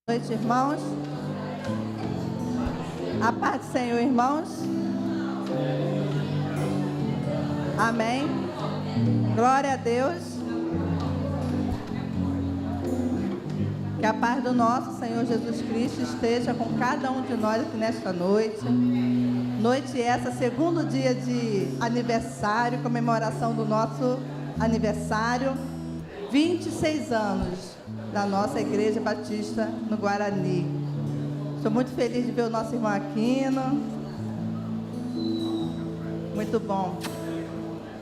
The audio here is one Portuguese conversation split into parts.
Boa noite, irmãos. A paz do Senhor, irmãos. Amém. Glória a Deus. Que a paz do nosso Senhor Jesus Cristo esteja com cada um de nós aqui nesta noite. Noite essa, segundo dia de aniversário, comemoração do nosso aniversário. 26 anos da nossa Igreja Batista no Guarani. Estou muito feliz de ver o nosso irmão Aquino. Muito bom.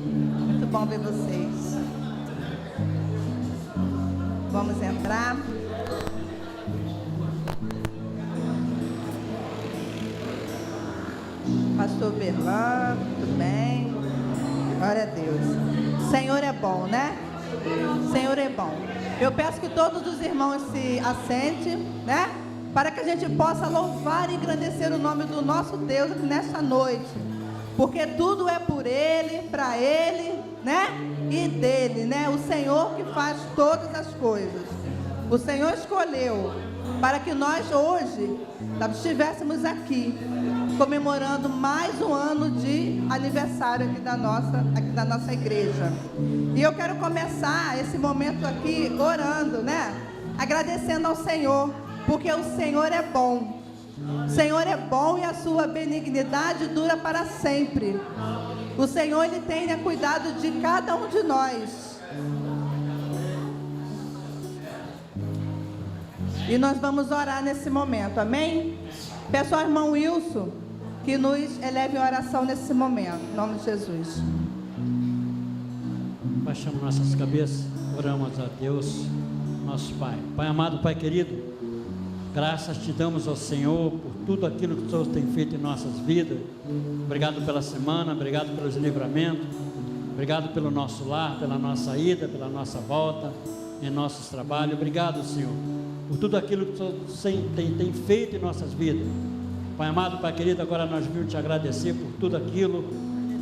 Muito bom ver vocês. Vamos entrar. Pastor Berlan, tudo bem? Glória a Deus. Senhor é bom, né? Senhor é bom. Eu peço que todos os irmãos se assentem, né? Para que a gente possa louvar e engrandecer o nome do nosso Deus aqui nesta noite. Porque tudo é por Ele, para Ele, né? E dele, né? O Senhor que faz todas as coisas. O Senhor escolheu para que nós hoje estivéssemos aqui comemorando mais um ano de aniversário aqui da nossa igreja. E eu quero começar esse momento aqui orando, né? Agradecendo ao Senhor, porque o Senhor é bom. O Senhor é bom e a sua benignidade dura para sempre. O Senhor, Ele tem cuidado de cada um de nós. E nós vamos orar nesse momento, amém? Peço ao irmão Wilson que nos eleve em oração nesse momento, em nome de Jesus. Baixamos nossas cabeças, oramos a Deus, nosso Pai. Pai amado, Pai querido, graças te damos ao Senhor por tudo aquilo que o Senhor tem feito em nossas vidas. Obrigado pela semana, obrigado pelos livramentos, obrigado pelo nosso lar, pela nossa ida, pela nossa volta, em nossos trabalhos. Obrigado, Senhor, por tudo aquilo que o Senhor tem feito em nossas vidas. Pai amado, Pai querido, agora nós vimos te agradecer por tudo aquilo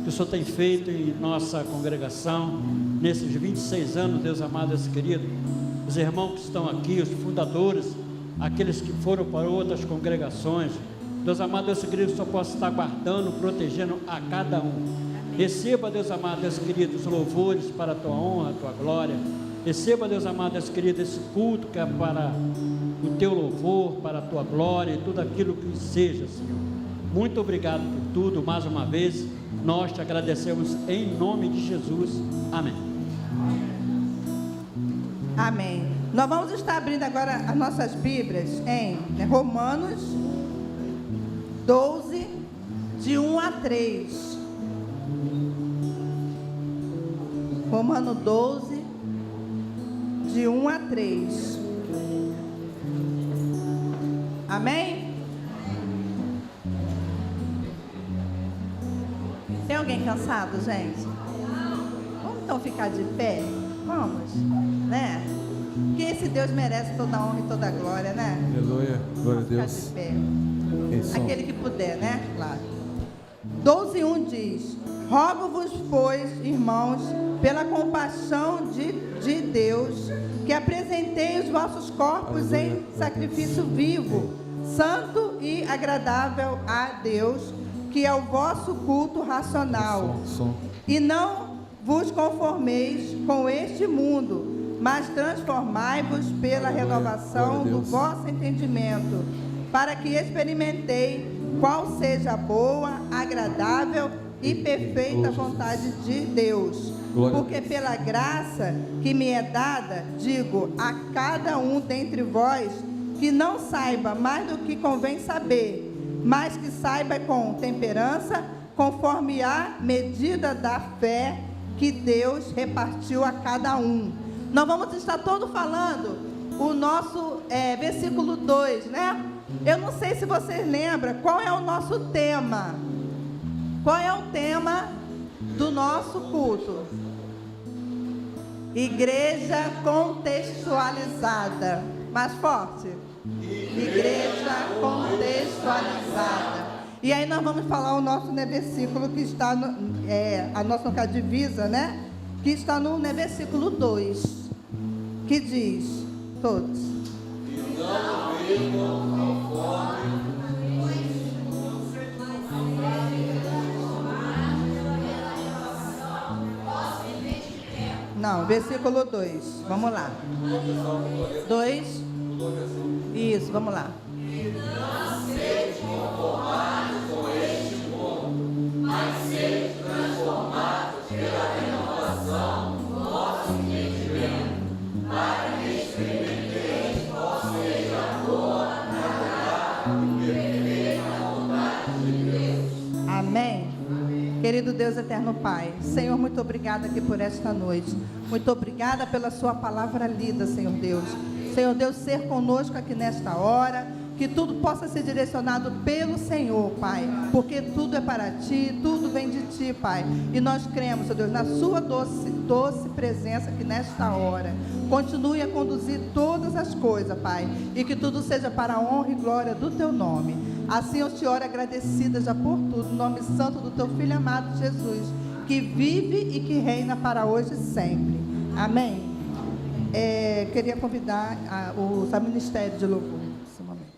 que o Senhor tem feito em nossa congregação, nesses 26 anos, Deus amado, Deus querido, os irmãos que estão aqui, os fundadores, aqueles que foram para outras congregações, Deus amado, Deus querido, que o Senhor possa estar guardando, protegendo a cada um. Receba, Deus amado, Deus querido, os louvores para a tua honra, a tua glória. Receba, Deus amado, Deus querido, esse culto que é para o teu louvor, para a tua glória e tudo aquilo que seja, Senhor. Muito obrigado por tudo, mais uma vez, nós te agradecemos em nome de Jesus, amém. Amém. Nós vamos estar abrindo agora as nossas Bíblias em Romanos 12, de 1 a 3. Romano 12, de 1 a 3. Amém? Tem alguém cansado, gente? Vamos então ficar de pé? Vamos, né? Porque esse Deus merece toda a honra e toda a glória, né? Aleluia, glória a Vamos Deus. ficar de pé. Aquele que puder, né? Claro. 12:1 diz: rogo-vos, pois, irmãos, pela compaixão de Deus, que apresentei os vossos corpos em sacrifício vivo, santo e agradável a Deus, que é o vosso culto racional. E não vos conformeis com este mundo, mas transformai-vos pela renovação do vosso entendimento, para que experimentei qual seja a boa, agradável e perfeita vontade de Deus. Porque pela graça que me é dada, digo a cada um dentre vós, que não saiba mais do que convém saber, mas que saiba com temperança, conforme a medida da fé que Deus repartiu a cada um. Nós vamos estar todo falando o nosso versículo 2, né? Eu não sei se vocês lembram qual é o nosso tema. Qual é o tema do nosso culto? Igreja contextualizada. Mais forte. Igreja contextualizada. E aí nós vamos falar o nosso versículo que está a nossa divisa, né? Que está no versículo 2, que diz, todos. E não vivam conforme Não, versículo 2, vamos lá. 2, isso, vamos lá. E não sejam conformados com este mundo, mas sejam transformados pela renovação do vosso entendimento, para que experimenteis qual seja a boa, agradável e perfeita vontade de Deus. Amém. Querido Deus eterno Pai, Senhor, muito obrigada aqui por esta noite. Muito obrigada pela sua palavra lida, Senhor Deus. Senhor Deus, ser conosco aqui nesta hora, que tudo possa ser direcionado pelo Senhor, Pai, porque tudo é para Ti, tudo vem de Ti, Pai. E nós cremos, Senhor Deus, na sua doce presença aqui nesta hora. Continue a conduzir todas as coisas, Pai, e que tudo seja para a honra e glória do Teu nome. Assim eu te oro agradecida já por tudo, no nome santo do Teu Filho amado Jesus, que vive e que reina para hoje e sempre. Amém. Queria convidar o Ministério de Louvor nesse momento.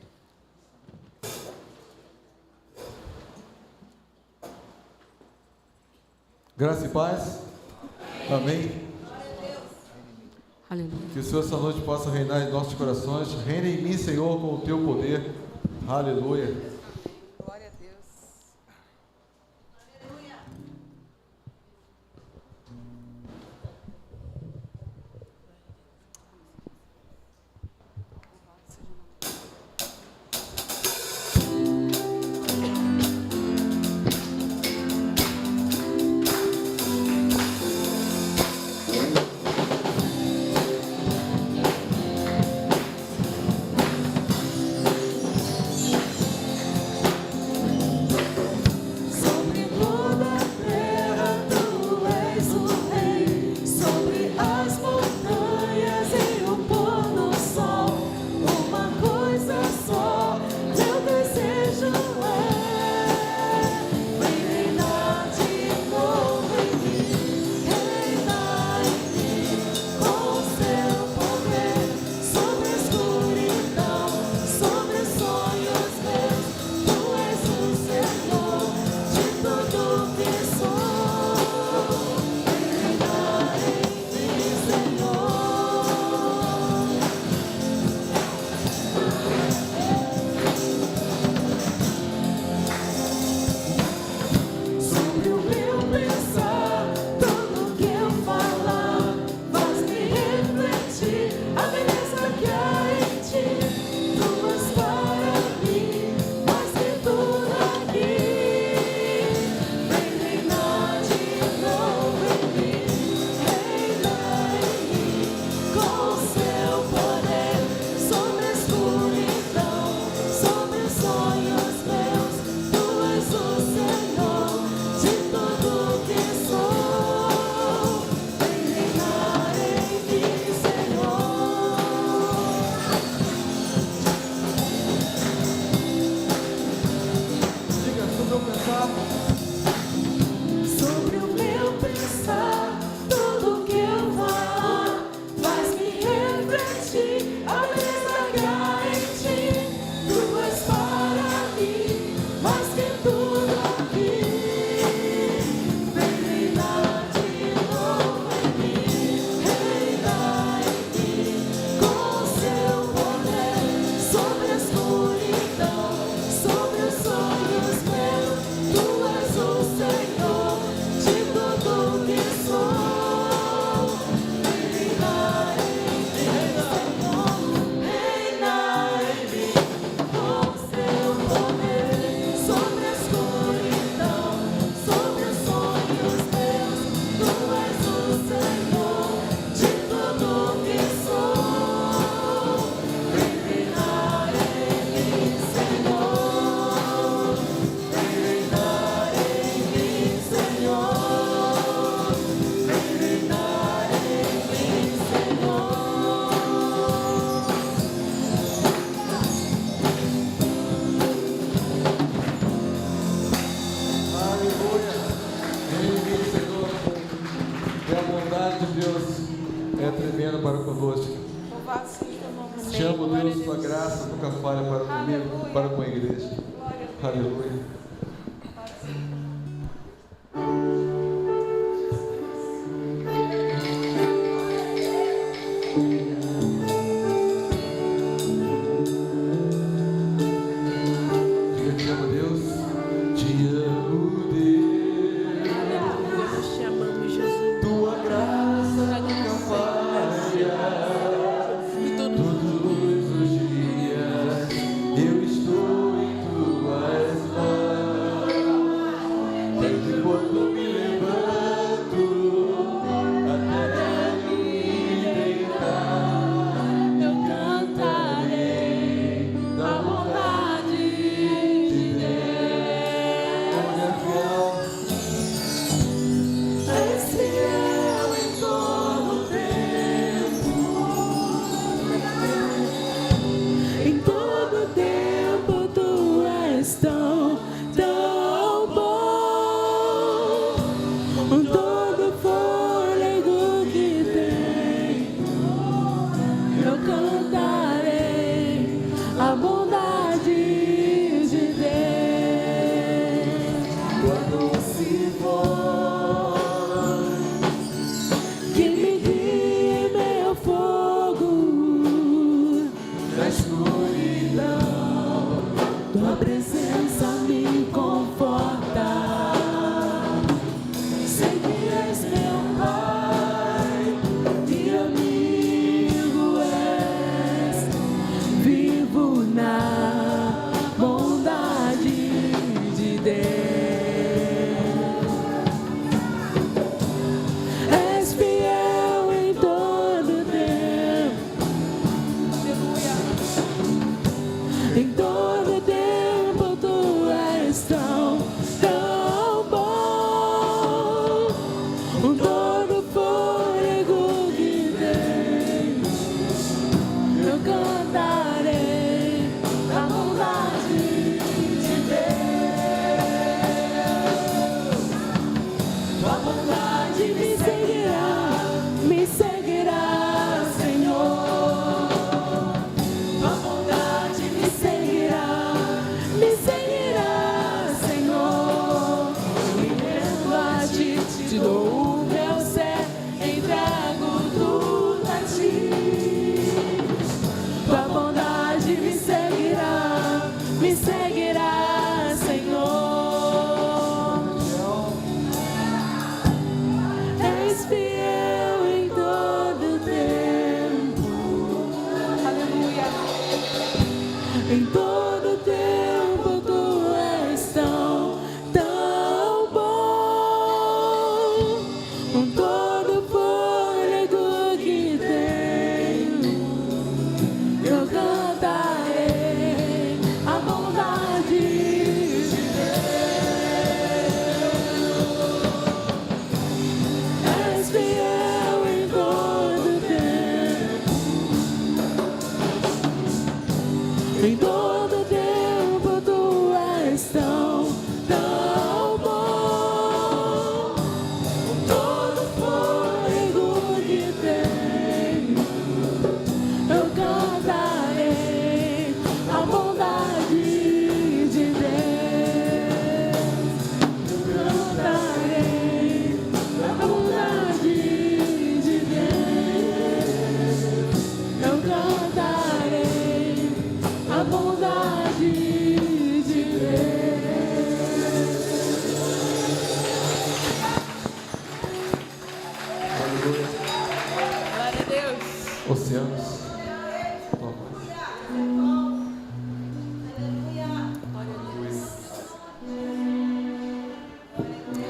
Graça e paz. Amém. Aleluia. Que o Senhor essa noite possa reinar em nossos corações. Reina em mim, Senhor, com o Teu poder. Aleluia. Glória a Deus. de Deus é tremendo para conosco. Louvado seja o teu nome, Te Senhor. amo, Glória a Deus, tua graça nunca falha para comigo, Aleluia. para com a igreja. Glória a Deus. Aleluia. Te amo, Deus. Te amo, Deus. Aleluia. Nós te amamos, Jesus. Tua graça nunca falha. Todos os dias eu estou em tuas mãos. Desde quando me levanto até me deitar, eu cantarei da bondade de Deus. És fiel em todo tempo. Em todo tempo tu és tão, tão bom. Com todo fôlego que tenho, eu cantarei a bondade de Deus. Quando se for Que me guie meu fogo na escuridão, tua presença me conforta. Sei que és meu Pai, que amigo és. Vivo na bondade de Deus. És fiel em todo tempo. Em todo tempo tu és tão, tão bom. Com todo fôlego que tens, eu cantarei a bondade de Deus. Tua bondade me seguirá, Senhor. Tua bondade me seguirá, Senhor. Me rendo a ti, te dou o meu ser, entrego tudo a ti. Tua bondade me seguirá, Senhor. És fiel em todo tempo. Aleluia. Em todo tempo tu és tão, tão bom. Com todo fôlego que tenho, eu cantarei a bondade de Deus. És fiel em todo tempo. Em todo tempo tu és tão, tão bom. Com todo fôlego que tenho, eu cantarei a bondade de Deus. Eu cantarei a bondade de Deus. Eu cantarei a bondade de Deus. aleluia. Glória a Deus. Oceanos, tua voz.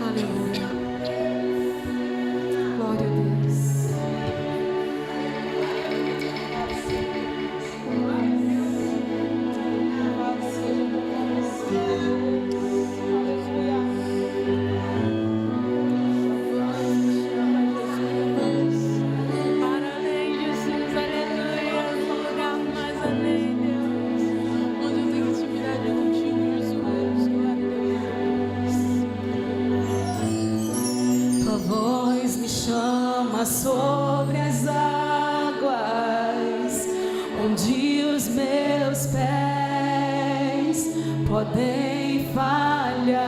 Aleluia. Glória a Deus. Louvado seja o teu nome, Senhor. Aleluia. Parabéns, Jesus. Aleluia. sobre as águas, onde os meus pés podem falhar,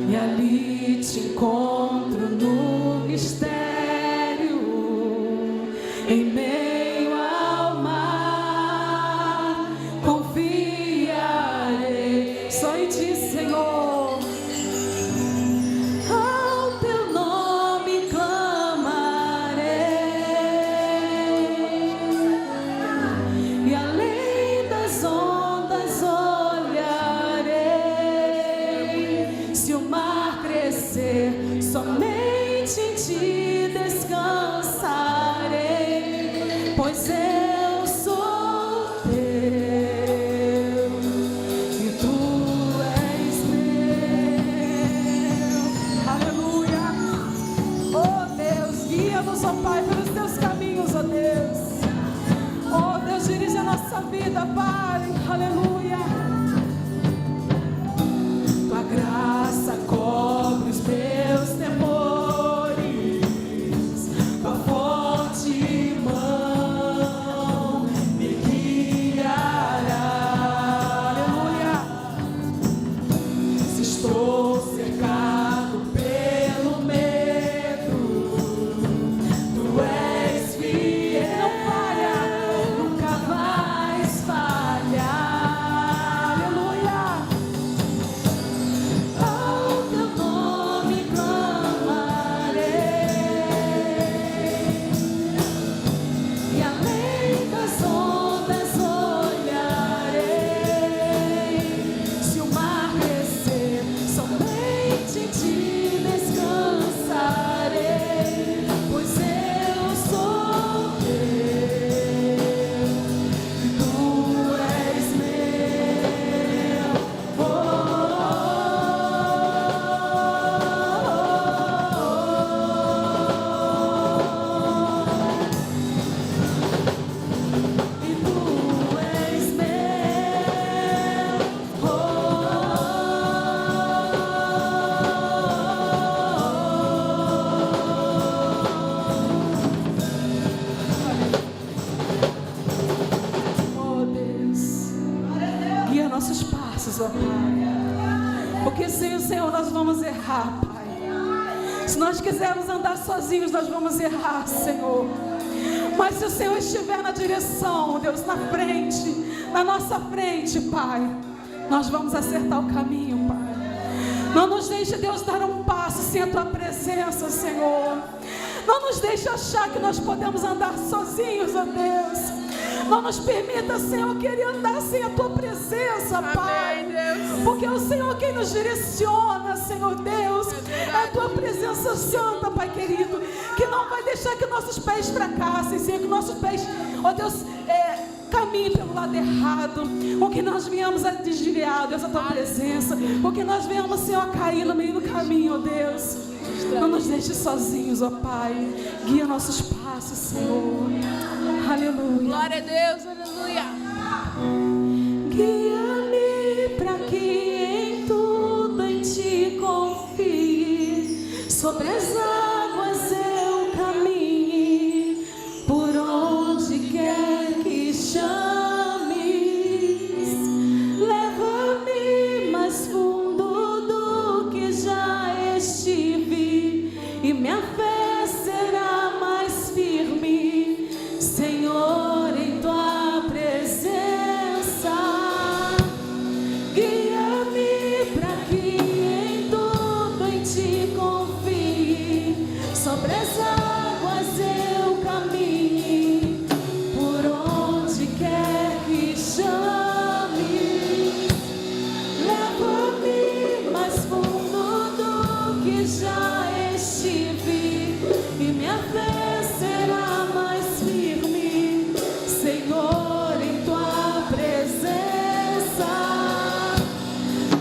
e ali te encontro no mistério, em meio ao mar, confiarei só em ti, Senhor. Ao teu nome clamarei, e além das ondas olharei. Se o mar crescer, somente em ti descansarei, pois eu sou teu e tu és meu. Aleluia. Oh Deus, guia-nos, ó Pai, pelos teus caminhos, ó Deus. Oh Deus, dirige a nossa vida, Pai. Aleluia. Tua graça cobre os meus temores, tua forte mão me guiará. Aleluia. Se estou cercado pelo medo, tu és fiel, não falha, nunca vais falhar. Aleluia. Ao teu nome clamarei, e além das ondas olharei. Se o mar crescer, somente em ti descansarei, pois eu sou teu e tu és meu. Oh, e tu és meu. Oh Deus, guia nossos passos, ó Pai, porque sem o Senhor nós vamos errar, Pai. Se nós quisermos andar sozinhos, nós vamos errar, Senhor. Mas se o Senhor estiver na direção, Deus, na frente, na nossa frente, Pai, nós vamos acertar o caminho, Pai. Não nos deixe, Deus, dar um passo sem a Tua presença, Senhor. Não nos deixe achar que nós podemos andar sozinhos, ó Deus. Não nos permita, Senhor, querer andar sem a Tua presença, Pai. Porque é o Senhor quem nos direciona, Senhor Deus. É a Tua presença santa, Pai querido, que não vai deixar que nossos pés fracassem, Senhor, que nossos pés, ó Deus, caminhem pelo lado errado, ou que nós venhamos a desviar, Deus, a Tua presença, ou que nós venhamos, Senhor, a cair no meio do caminho, ó Deus. Não nos deixe sozinhos, ó Pai. Guia nossos passos, Senhor. Aleluia. Glória a Deus, aleluia. Guia-me para que em tudo em ti confie, sobre as águas eu caminhe, por onde quer que chames. Leva-me mais fundo do que já estive, e minha fé será mais firme, Senhor, em Tua presença. Guia-me para que em tudo em Ti confie, sobre as águas eu caminhe, por onde quer que chame. Leva-me mais fundo do que já estive, e minha fé será mais firme, Senhor, em Tua presença.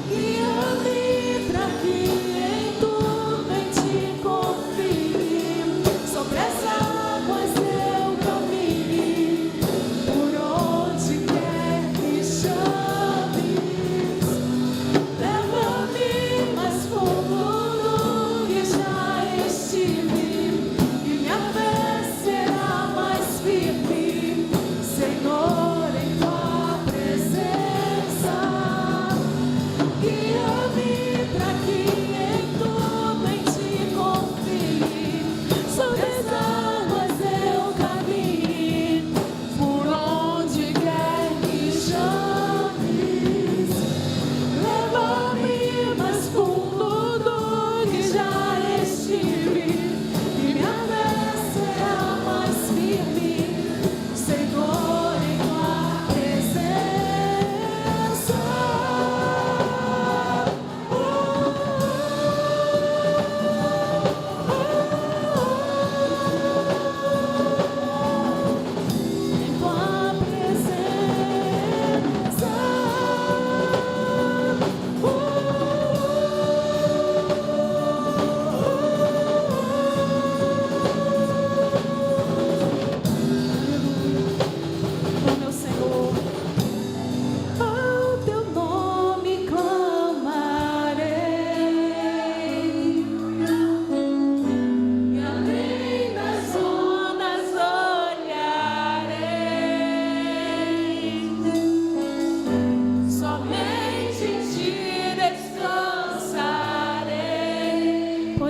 Guia-me para que em tudo em Ti confie, sobre as águas eu caminhe, por onde quer que chames. Leva-me mais fundo do que já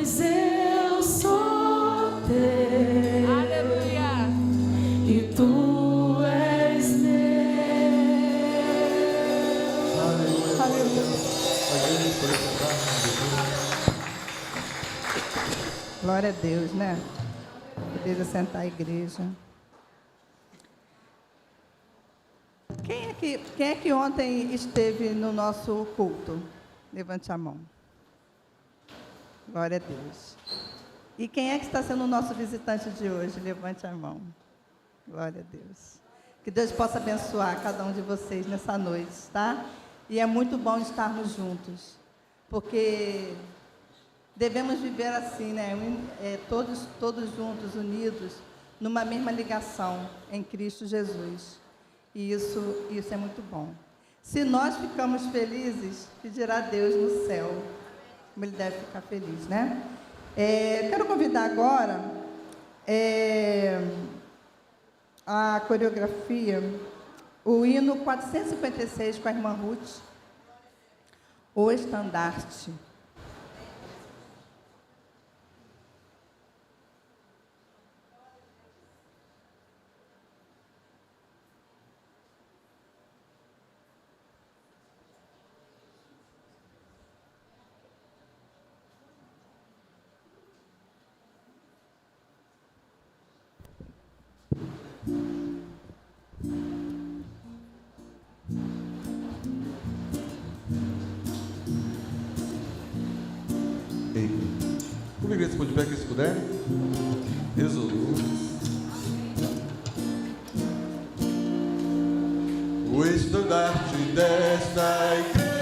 pois eu sou teu. Aleluia. E tu és meu. Aleluia. Glória a Deus, né? Poder assentar a igreja. Quem é que ontem esteve no nosso culto? Levante a mão. Glória a Deus. E quem é que está sendo o nosso visitante de hoje? Levante a mão. Glória a Deus. Que Deus possa abençoar cada um de vocês nessa noite, tá? E é muito bom estarmos juntos, porque devemos viver assim, né? Todos juntos, unidos, numa mesma ligação em Cristo Jesus. E isso é muito bom. Se nós ficamos felizes, que dirá Deus no céu? Como Ele deve ficar feliz, né? Quero convidar agora a coreografia, o hino 456 com a irmã Ruth, o estandarte. Como igreja, se for de pé, que se puder. Êxodo. O estandarte desta igreja.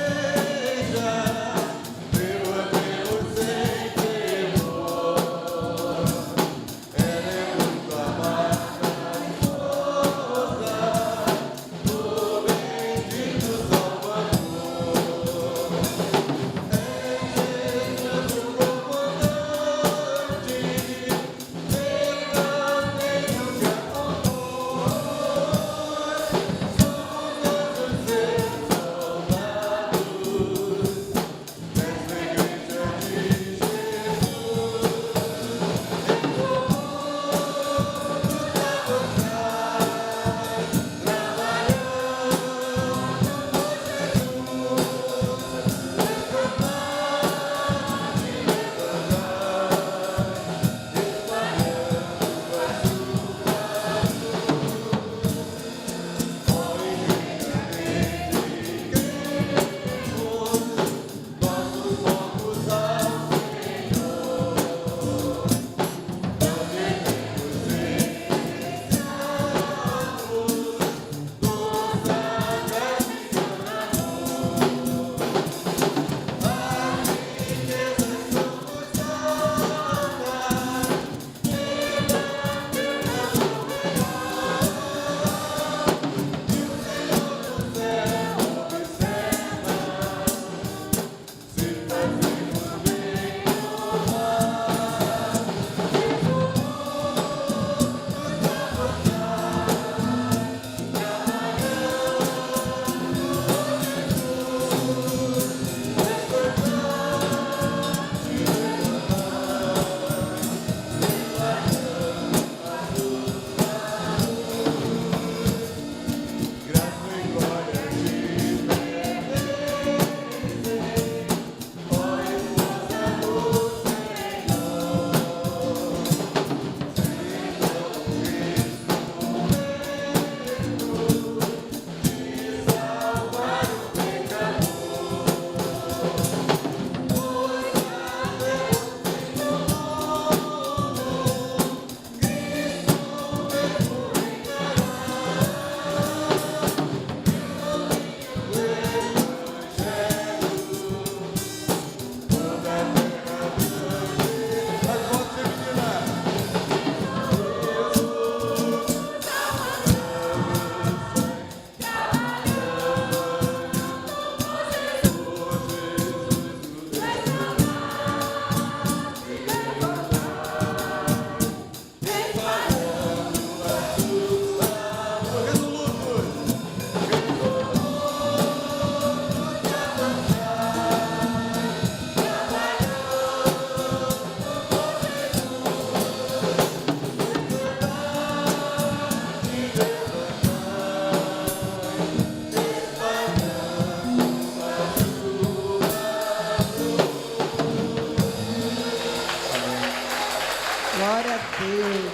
Glória a Deus.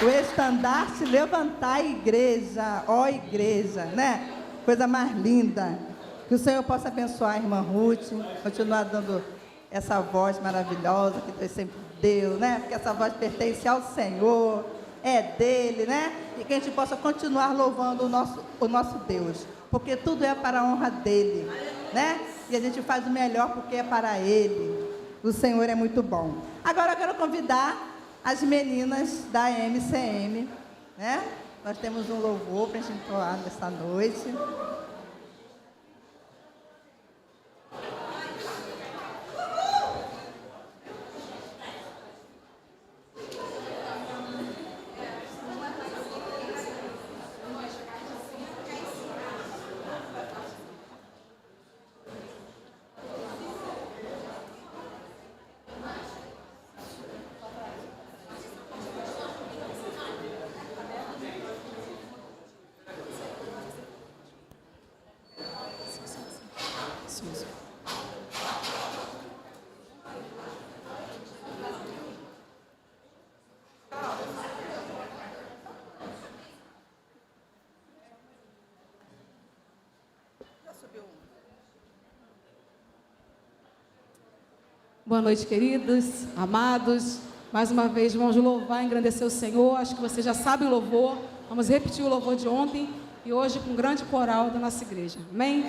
O estandarte levantar, igreja, ó igreja, né? Coisa mais linda. Que o Senhor possa abençoar a irmã Ruth, continuar dando essa voz maravilhosa que Deus sempre deu, né? Porque essa voz pertence ao Senhor, é dele, né? E que a gente possa continuar louvando o nosso Deus, porque tudo é para a honra dele, né? E a gente faz o melhor porque é para ele. O Senhor é muito bom. Agora eu quero convidar as meninas da MCM, né? Nós temos um louvor para a gente entoar nessa noite. Boa noite, queridos, amados. Mais uma vez, vamos louvar e engrandecer o Senhor. Acho que você já sabe o louvor. Vamos repetir o louvor de ontem e hoje com um grande coral da nossa igreja. Amém?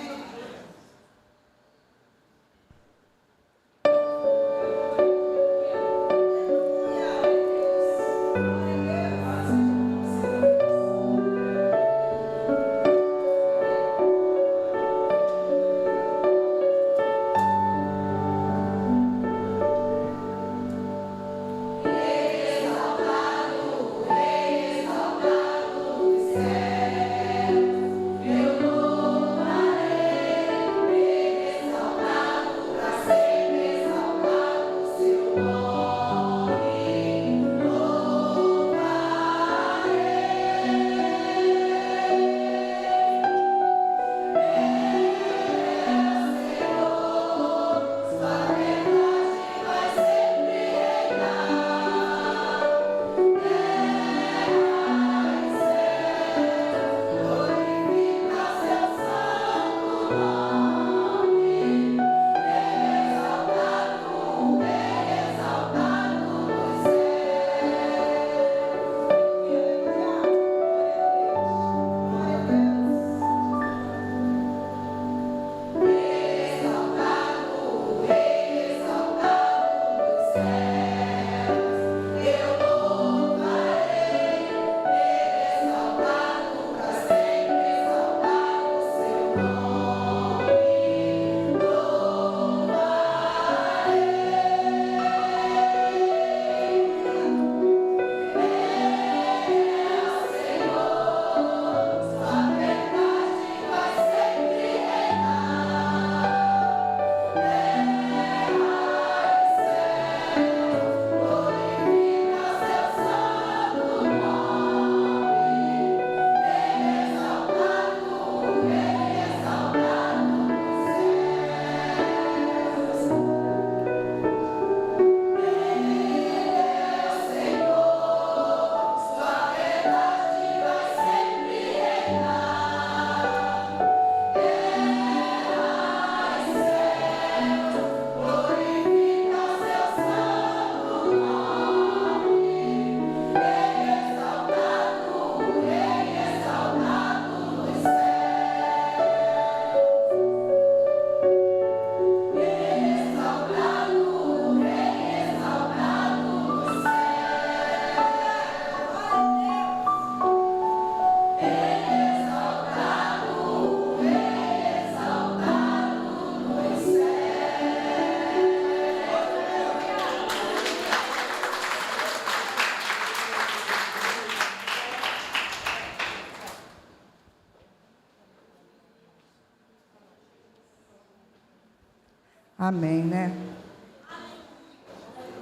Amém, né?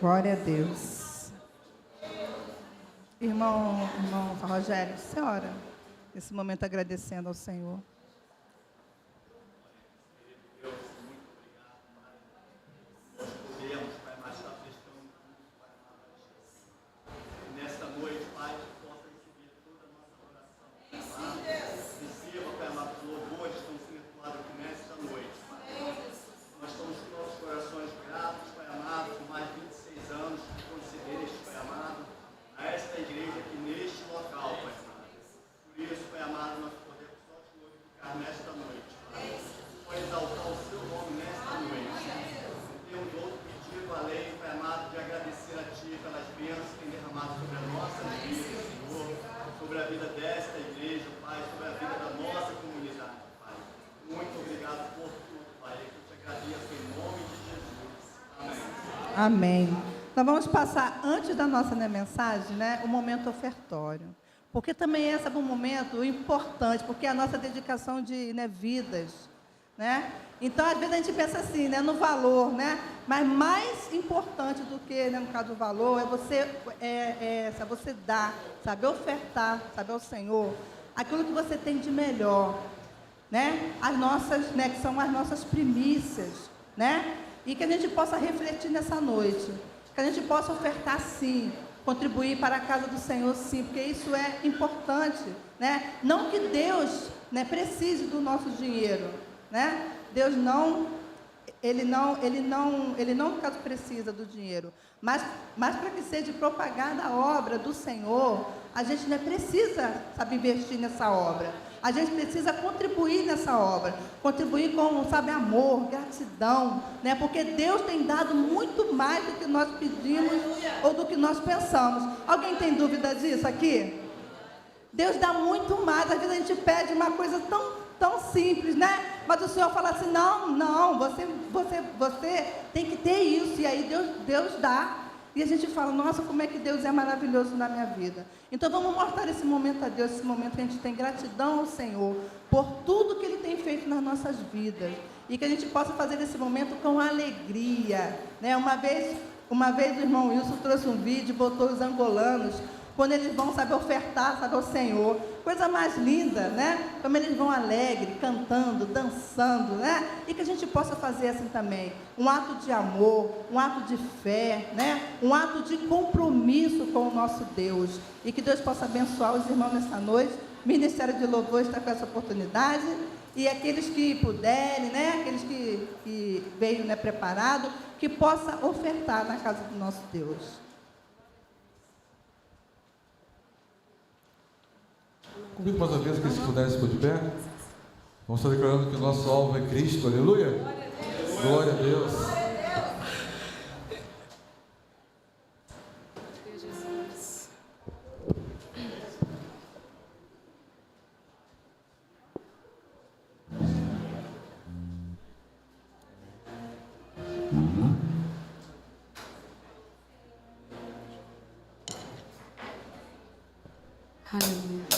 Glória a Deus. Irmão Rogério, você ora nesse momento agradecendo ao Senhor. bênçãos que tem derramado sobre a nossa vida, Senhor, sobre a vida desta igreja, Pai, sobre a vida da nossa comunidade, Pai. Muito obrigado por tudo, Pai. Eu te agradeço em nome de Jesus. Amém. Amém. Nós vamos passar, antes da nossa mensagem, né, o momento ofertório. Porque também esse é um momento importante, porque é a nossa dedicação de vidas, né? Então, às vezes a gente pensa assim, né, no valor, né? Mas mais importante do que, né, no caso do valor, é você dar, saber ofertar, saber ao Senhor aquilo que você tem de melhor, né? As nossas, né, que são as nossas primícias, né? E que a gente possa refletir nessa noite, que a gente possa ofertar sim, contribuir para a casa do Senhor sim, porque isso é importante, né? Não que Deus, né, precise do nosso dinheiro, né? Deus não, ele não, no caso, precisa do dinheiro, mas para que seja propagada a obra do Senhor, a gente, né, precisa, sabe, investir nessa obra. A gente precisa contribuir nessa obra, contribuir com, sabe, amor, gratidão, né? Porque Deus tem dado muito mais do que nós pedimos ou do que nós pensamos. Alguém tem dúvida disso aqui? Deus dá muito mais. Às vezes a gente pede uma coisa tão simples, né? Mas o Senhor fala assim, não, você tem que ter isso. E aí Deus dá. E a gente fala, nossa, como é que Deus é maravilhoso na minha vida. Então vamos mostrar esse momento a Deus, esse momento que a gente tem gratidão ao Senhor por tudo que Ele tem feito nas nossas vidas. E que a gente possa fazer esse momento com alegria, né? Uma vez o irmão Wilson trouxe um vídeo, botou os angolanos, quando eles vão, sabe, ofertar, sabe, ao Senhor. Coisa mais linda, né? Como eles vão alegre, cantando, dançando, né? E que a gente possa fazer assim também. Um ato de amor, um ato de fé, né? Um ato de compromisso com o nosso Deus. E que Deus possa abençoar os irmãos nessa noite. O Ministério de Louvor está com essa oportunidade. E aqueles que puderem, né? Aqueles que veio, né, preparado, que possa ofertar na casa do nosso Deus. Convido mais uma vez que se pudesse por de pé. Vamos estar declarando que o nosso alvo é Cristo, aleluia. Glória a Deus. Aleluia. Consumindo.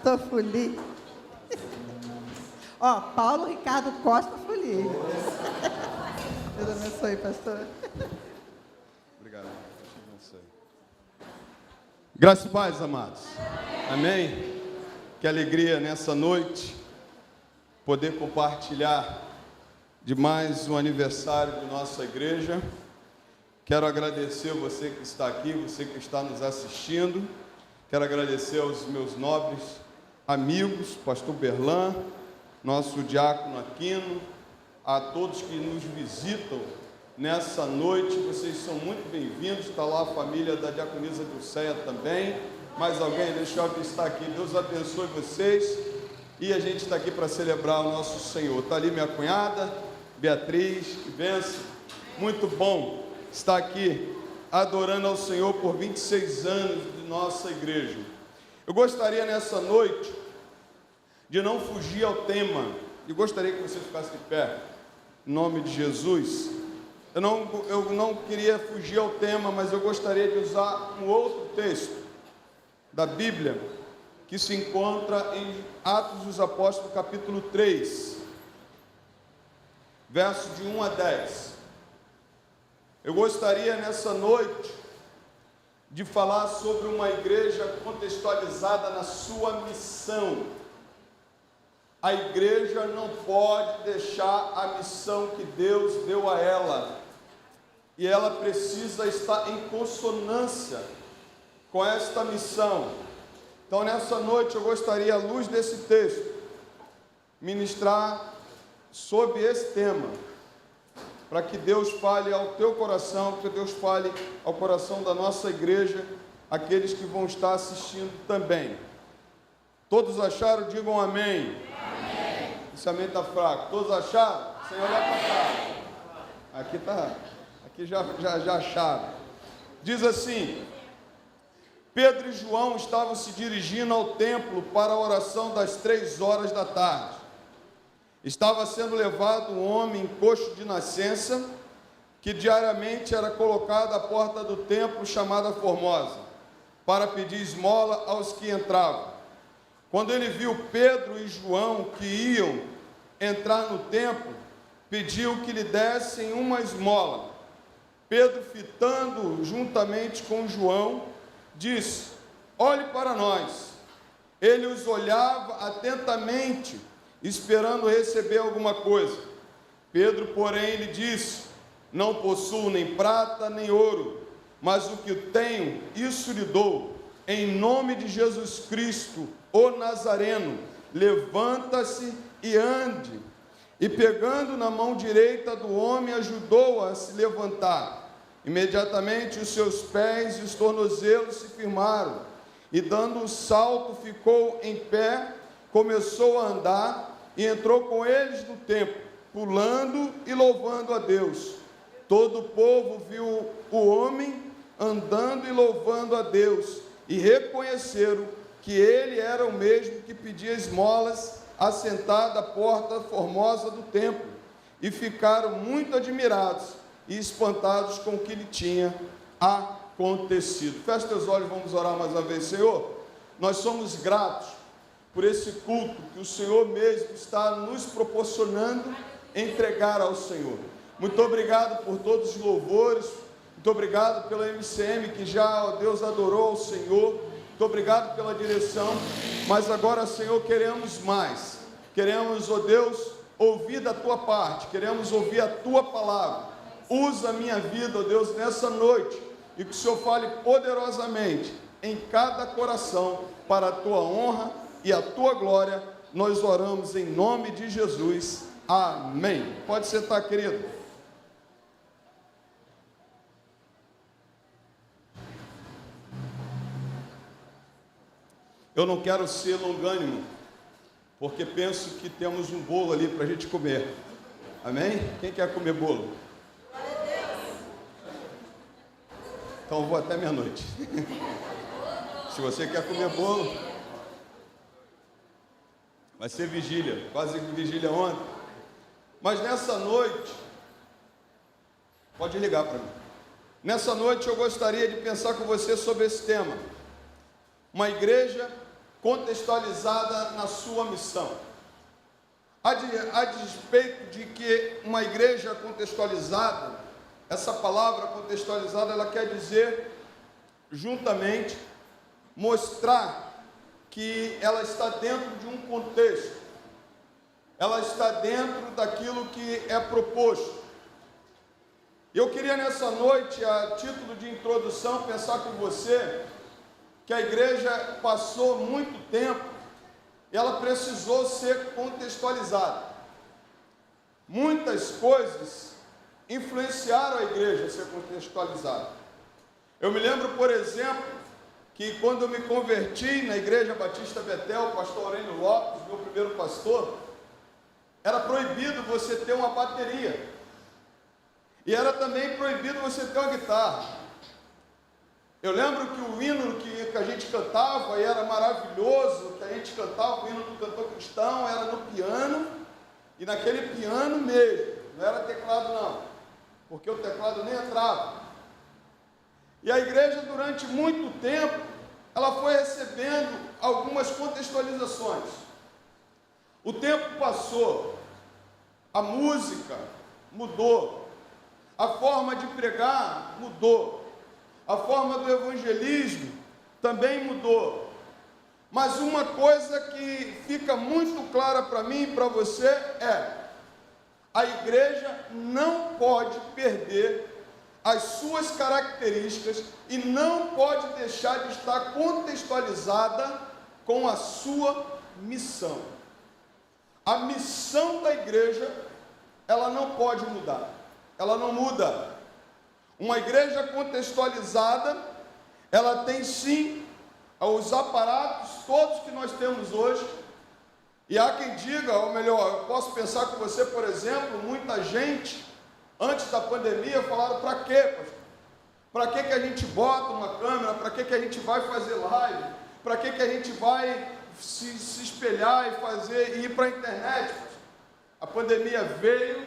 Pastor Fuli. Ó, Paulo Ricardo Costa Fuli. Deus abençoe, pastor. Obrigado. Graças e paz, amados. Amém? Que alegria nessa noite poder compartilhar de mais um aniversário de nossa igreja. Quero agradecer você que está aqui, você que está nos assistindo. Quero agradecer aos meus nobres amigos, pastor Berlan, nosso diácono Aquino, a todos que nos visitam nessa noite. Vocês são muito bem-vindos. Está lá a família da diaconisa Dulceia também. Mais alguém? Deixa eu ver se está aqui. Deus abençoe vocês. E a gente está aqui para celebrar o nosso Senhor. Está ali minha cunhada, Beatriz, que benção. Muito bom estar aqui adorando ao Senhor por 26 anos de nossa igreja. Eu gostaria nessa noite de não fugir ao tema. E gostaria que você ficasse de pé, em nome de Jesus. Eu não queria fugir ao tema, mas eu gostaria de usar um outro texto da Bíblia, que se encontra em Atos dos Apóstolos, capítulo 3, verso de 1 a 10. Eu gostaria nessa noite de falar sobre uma igreja contextualizada na sua missão. A igreja não pode deixar a missão que Deus deu a ela, e ela precisa estar em consonância com esta missão. Então nessa noite eu gostaria, à luz desse texto, ministrar sobre esse tema, para que Deus fale ao teu coração, que Deus fale ao coração da nossa igreja, aqueles que vão estar assistindo também. Todos acharam? Digam amém. Amém. Esse amém está fraco. Todos acharam? Sem olhar para cá. Aqui está. Aqui já acharam. Diz assim: Pedro e João estavam se dirigindo ao templo para a oração das 3 horas da tarde. Estava sendo levado um homem coxo de nascença, que diariamente era colocado à porta do templo chamada Formosa, para pedir esmola aos que entravam. Quando ele viu Pedro e João que iam entrar no templo, pediu que lhe dessem uma esmola. Pedro, fitando juntamente com João, disse: olhe para nós. Ele os olhava atentamente, esperando receber alguma coisa. Pedro, porém, lhe disse: não possuo nem prata nem ouro, mas o que tenho, isso lhe dou. Em nome de Jesus Cristo, o Nazareno, levanta-se e ande. E pegando na mão direita do homem, ajudou-o a se levantar. Imediatamente os seus pés e os tornozelos se firmaram, e dando um salto ficou em pé, começou a andar, e entrou com eles no templo, pulando e louvando a Deus. Todo o povo viu o homem andando e louvando a Deus, e reconheceram que ele era o mesmo que pedia esmolas, assentado à porta formosa do templo, e ficaram muito admirados e espantados com o que lhe tinha acontecido. Feche teus olhos, vamos orar mais uma vez. Senhor, nós somos gratos por esse culto que o Senhor mesmo está nos proporcionando entregar ao Senhor. Muito obrigado por todos os louvores, muito obrigado pela MCM que já, ó Deus, adorou ao Senhor, muito obrigado pela direção, mas agora, Senhor, queremos mais, queremos, ó Deus, ouvir da Tua parte, queremos ouvir a Tua palavra. Usa a minha vida, ó Deus, nessa noite, e que o Senhor fale poderosamente em cada coração, para a Tua honra e a Tua glória. Nós oramos em nome de Jesus, amém. Pode sentar, querido. Eu não quero ser longânimo, porque penso que temos um bolo ali para a gente comer, amém? Quem quer comer bolo? Então eu vou até meia-noite. Se você quer comer bolo, vai ser vigília, quase vigília ontem. Mas nessa noite, pode ligar para mim. Nessa noite eu gostaria de pensar com você sobre esse tema. Uma igreja contextualizada na sua missão. A despeito de que uma igreja contextualizada, essa palavra contextualizada, ela quer dizer juntamente mostrar que ela está dentro de um contexto, ela está dentro daquilo que é proposto. Eu queria nessa noite, a título de introdução, pensar com você que a igreja passou muito tempo e ela precisou ser contextualizada. Muitas coisas influenciaram a igreja a ser contextualizada. Eu me lembro, por exemplo, que quando eu me converti na Igreja Batista Betel, o pastor Aurélio Lopes, meu primeiro pastor, era proibido você ter uma bateria. E era também proibido você ter uma guitarra. Eu lembro que o hino que a gente cantava, e era maravilhoso, que a gente cantava, o hino do cantor cristão, era no piano, e naquele piano mesmo, não era teclado não, porque o teclado nem entrava. E a igreja, durante muito tempo, ela foi recebendo algumas contextualizações. O tempo passou, a música mudou, a forma de pregar mudou, a forma do evangelismo também mudou. Mas uma coisa que fica muito clara para mim e para você é: a igreja não pode perder as suas características e não pode deixar de estar contextualizada com a sua missão. A missão da igreja, ela não pode mudar, ela não muda. Uma igreja contextualizada, ela tem sim os aparatos todos que nós temos hoje. E há quem diga, ou melhor, eu posso pensar com você, por exemplo, muita gente, antes da pandemia, falaram: para quê, pastor? Para que a gente bota uma câmera? Para que a gente vai fazer live? Para que a gente vai se espelhar e ir para a internet? Pastor? A pandemia veio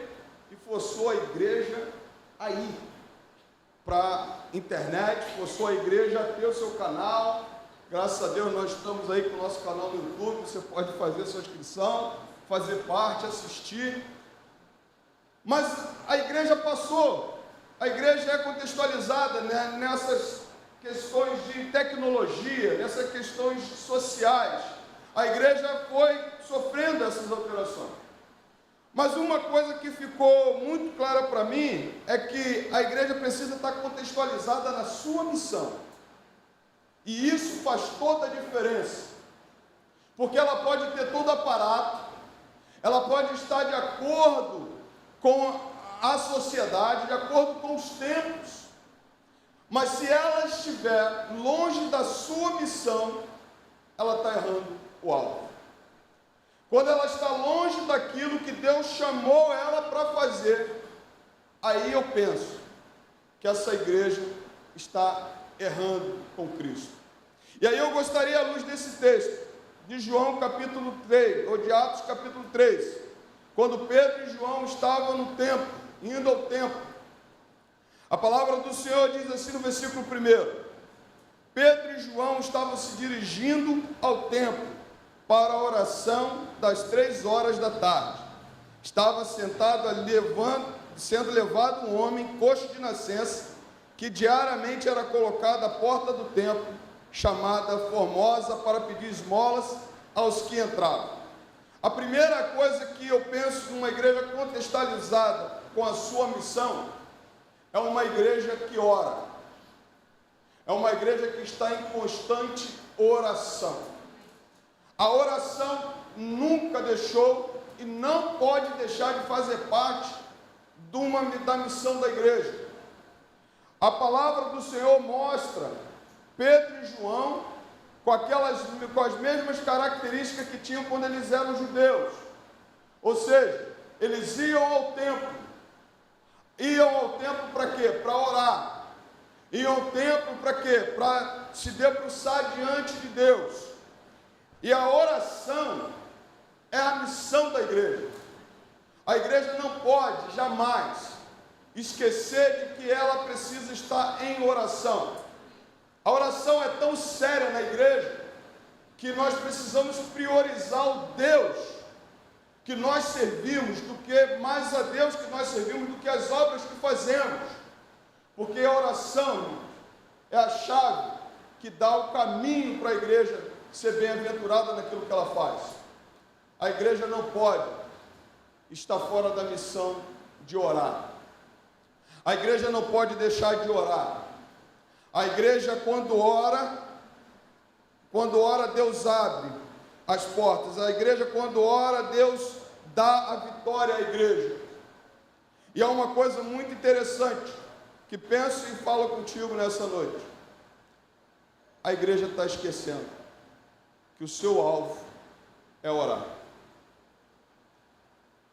e forçou a igreja a ir para a internet, forçou a igreja a ter o seu canal. Graças a Deus nós estamos aí com o nosso canal no YouTube, você pode fazer sua inscrição, fazer parte, assistir. Mas a igreja passou, a igreja é contextualizada, né, nessas questões de tecnologia, nessas questões sociais. A igreja foi sofrendo essas alterações. Mas uma coisa que ficou muito clara para mim é que a igreja precisa estar contextualizada na sua missão. E isso faz toda a diferença. Porque ela pode ter todo aparato, ela pode estar de acordo com a sociedade, de acordo com os tempos. Mas se ela estiver longe da sua missão, ela está errando o alvo. Quando ela está longe daquilo que Deus chamou ela para fazer, aí eu penso que essa igreja está errando com Cristo. E aí eu gostaria, à luz desse texto, de João capítulo 3, ou de Atos capítulo 3, quando Pedro e João estavam no templo, indo ao templo, a palavra do Senhor diz assim no versículo 1: Pedro e João estavam se dirigindo ao templo, para a oração das 3 horas da tarde. Estava sentado ali, sendo levado um homem coxo de nascença, que diariamente era colocado à porta do templo, chamada Formosa, para pedir esmolas aos que entravam. A primeira coisa que eu penso numa igreja contextualizada com a sua missão é uma igreja que ora, é uma igreja que está em constante oração. A oração nunca deixou e não pode deixar de fazer parte da missão da igreja. A palavra do Senhor mostra Pedro e João com as mesmas características que tinham quando eles eram judeus. Ou seja, eles iam ao templo. Iam ao templo para quê? Para orar. Iam ao templo para quê? Para se debruçar diante de Deus. E a oração é a missão da igreja. A igreja não pode jamais esquecer de que ela precisa estar em oração. A oração é tão séria na igreja que nós precisamos priorizar o Deus que nós servimos, mais a Deus que nós servimos do que as obras que fazemos. Porque a oração é a chave que dá o caminho para a igreja ser bem-aventurada naquilo que ela faz. A igreja não pode estar fora da missão de orar. A igreja não pode deixar de orar. A igreja, quando ora, Deus abre as portas. A igreja, quando ora, Deus dá a vitória à igreja. E há uma coisa muito interessante que penso e falo contigo nessa noite. A igreja está esquecendo que o seu alvo é orar.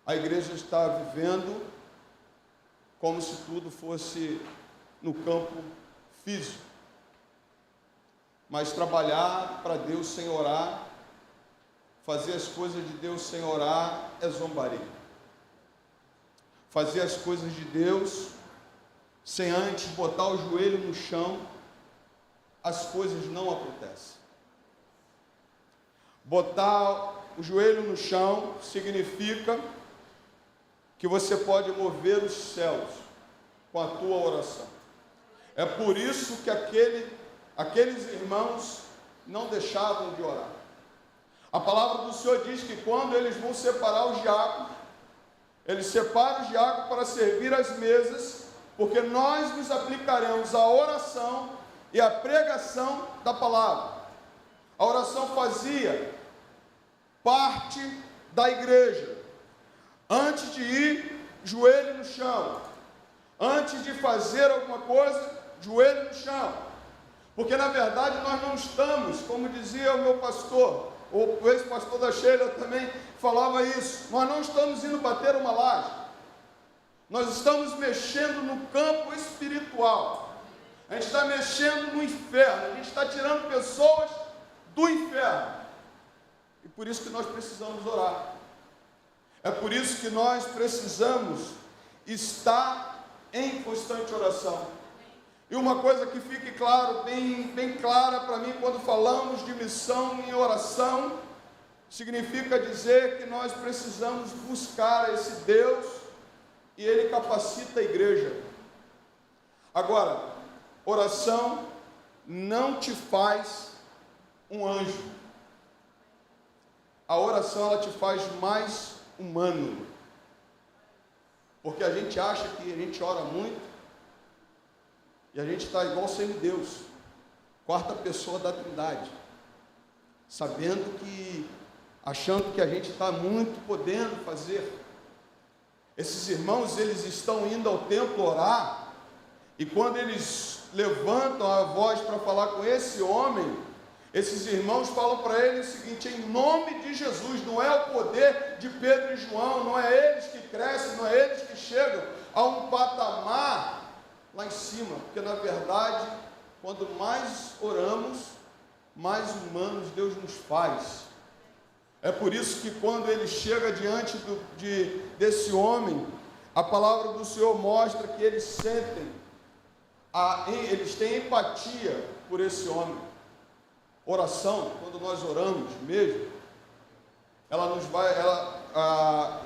A igreja está vivendo como se tudo fosse no campo físico. Mas trabalhar para Deus sem orar, fazer as coisas de Deus sem orar, é zombaria. Fazer as coisas de Deus sem antes botar o joelho no chão, as coisas não acontecem. Botar o joelho no chão significa que você pode mover os céus com a tua oração. É por isso que aqueles irmãos não deixavam de orar. A palavra do Senhor diz que quando eles vão separar os diáconos, eles separam os diáconos para servir as mesas, porque nós nos aplicaremos à oração e à pregação da palavra. A oração fazia parte da igreja. Antes de ir, joelho no chão. Antes de fazer alguma coisa, joelho no chão. Porque na verdade nós não estamos, como dizia o meu pastor, o ex-pastor da Sheila também falava isso, nós não estamos indo bater uma laje. Nós estamos mexendo no campo espiritual. A gente está mexendo no inferno. A gente está tirando pessoas do inferno. E por isso que nós precisamos orar. É por isso que nós precisamos estar em constante oração. E uma coisa que fique claro, bem clara para mim, quando falamos de missão em oração, significa dizer que nós precisamos buscar esse Deus e Ele capacita a igreja. Agora, oração não te faz um anjo. A oração, ela te faz mais humano. Porque a gente acha que a gente ora muito e a gente está igual semideus, quarta pessoa da Trindade, achando que a gente está muito podendo fazer. Esses irmãos, eles estão indo ao templo orar, e quando eles levantam a voz para falar com esse homem, esses irmãos falam para ele o seguinte: em nome de Jesus. Não é o poder de Pedro e João, não é eles que crescem, não é eles que chegam a um patamar lá em cima, porque na verdade, quando mais oramos, mais humanos Deus nos faz. É por isso que quando ele chega diante desse homem, a palavra do Senhor mostra que eles sentem, eles têm empatia por esse homem. Oração, quando nós oramos mesmo, ela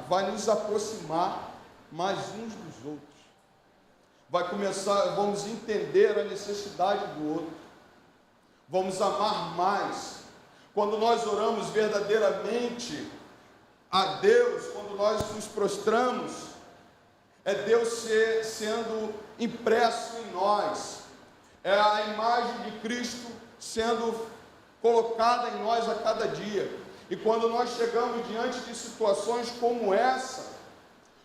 vai nos aproximar mais uns dos outros. Vamos entender a necessidade do outro. Vamos amar mais. Quando nós oramos verdadeiramente a Deus, quando nós nos prostramos, é Deus sendo impresso em nós, é a imagem de Cristo sendo colocada em nós a cada dia. E quando nós chegamos diante de situações como essa,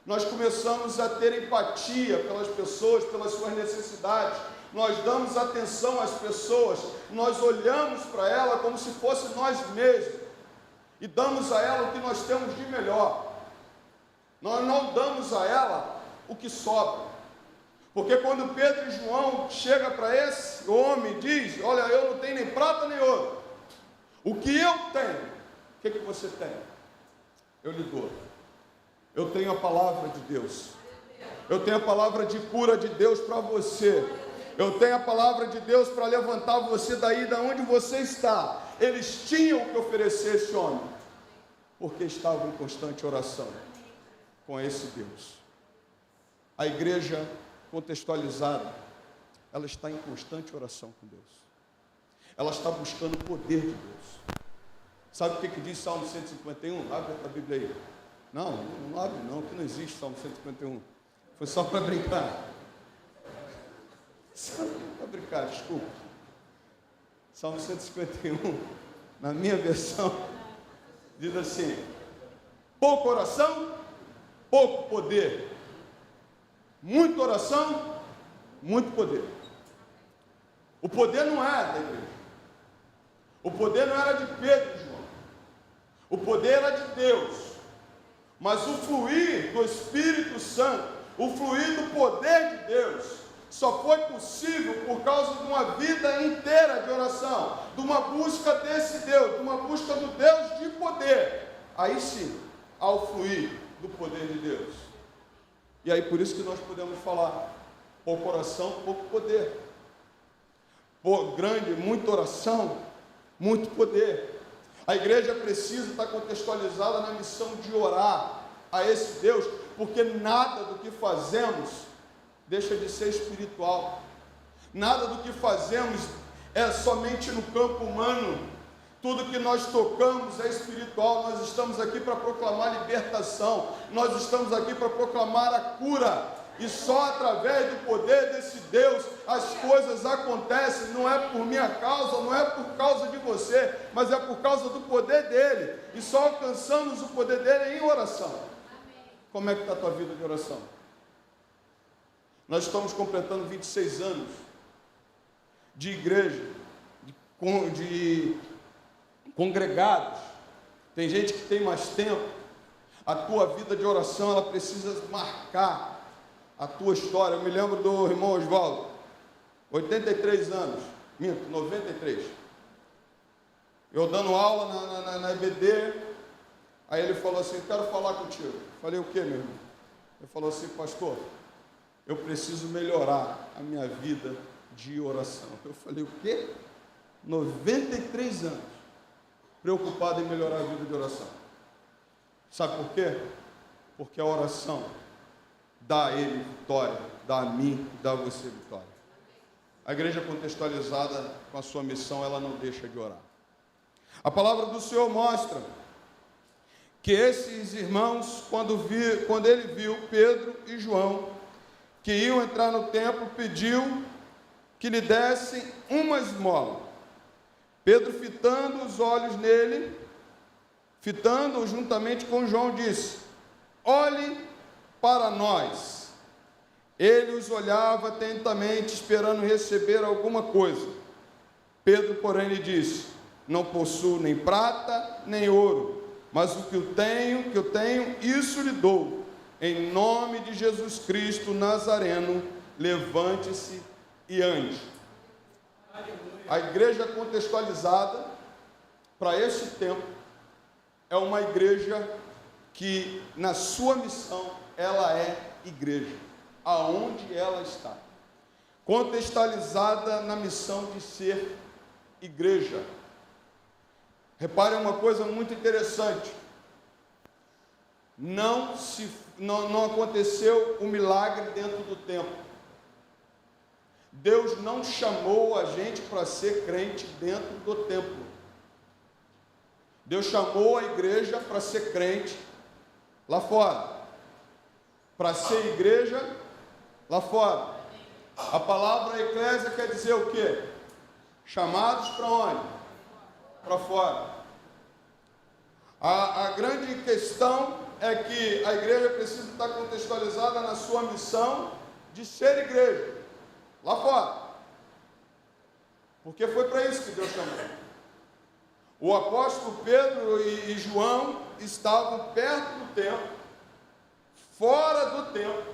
nós começamos a ter empatia pelas pessoas, pelas suas necessidades. Nós damos atenção às pessoas, nós olhamos para ela como se fosse nós mesmos e damos a ela o que nós temos de melhor. Nós não damos a ela o que sobra, porque quando Pedro e João chegam para esse homem e diz: olha, eu não tenho nem prata nem ouro, o que eu tenho, o que você tem? Eu lhe dou. Eu tenho a palavra de Deus, eu tenho a palavra de cura de Deus para você. Eu tenho a palavra de Deus para levantar você daí, da onde você está, eles tinham que oferecer esse homem, porque estavam em constante oração com esse Deus. A igreja contextualizada, ela está em constante oração com Deus. Ela está buscando o poder de Deus. Sabe o que diz Salmo 151? Abre a Bíblia aí. Não abre não, que não existe Salmo 151. Foi só para brincar. Só para brincar, desculpa. Salmo 151, na minha versão, diz assim: pouca oração, pouco poder. Muita oração, muito poder. O poder não era da igreja. O poder não era de Pedro e João. O poder era de Deus. Mas o fluir do Espírito Santo, o fluir do poder de Deus, só foi possível por causa de uma vida inteira de oração, de uma busca desse Deus, de uma busca do Deus de poder. Aí sim, ao fluir do poder de Deus. E aí por isso que nós podemos falar, pouca oração, pouco poder. Grande, muita oração, muito poder. A igreja precisa estar contextualizada na missão de orar a esse Deus, porque nada do que fazemos deixa de ser espiritual. Nada do que fazemos é somente no campo humano. Tudo que nós tocamos é espiritual. Nós estamos aqui para proclamar libertação. Nós estamos aqui para proclamar a cura. E só através do poder desse Deus as coisas acontecem. Não é por minha causa, não é por causa de você, mas é por causa do poder dele. E só alcançamos o poder dele em oração. Como é que está a tua vida de oração? Nós estamos completando 26 anos de igreja, de congregados. Tem gente que tem mais tempo. A tua vida de oração, ela precisa marcar a tua história. Eu me lembro do irmão Osvaldo, 83 anos, 93. Eu dando aula na EBD, aí ele falou assim: quero falar contigo. Falei: o que, meu irmão? Ele falou assim: pastor, eu preciso melhorar a minha vida de oração. Eu falei: o quê? 93 anos, preocupado em melhorar a vida de oração. Sabe por quê? Porque a oração dá a ele vitória, dá a mim, dá a você vitória. A igreja contextualizada com a sua missão, ela não deixa de orar. A palavra do Senhor mostra que esses irmãos, quando ele viu Pedro e João, que iam entrar no templo, pediu que lhe dessem uma esmola. Pedro, fitando os olhos nele, fitando-o juntamente com João, disse: olhe para nós. Ele os olhava atentamente, esperando receber alguma coisa. Pedro, porém, lhe disse: não possuo nem prata, nem ouro, mas o que eu tenho, isso lhe dou. Em nome de Jesus Cristo Nazareno, levante-se e ande. A igreja contextualizada para esse tempo é uma igreja que, na sua missão, ela é igreja, aonde ela está, contextualizada na missão de ser igreja. Repare uma coisa muito interessante: não aconteceu o milagre dentro do templo. Deus não chamou a gente para ser crente dentro do templo. Deus chamou a igreja para ser crente lá fora, para ser igreja lá fora. A palavra eclésia quer dizer o quê? Chamados para onde? Para fora. A grande questão é que a igreja precisa estar contextualizada na sua missão de ser igreja lá fora, porque foi para isso que Deus chamou. O apóstolo Pedro e João estavam perto do templo, fora do templo,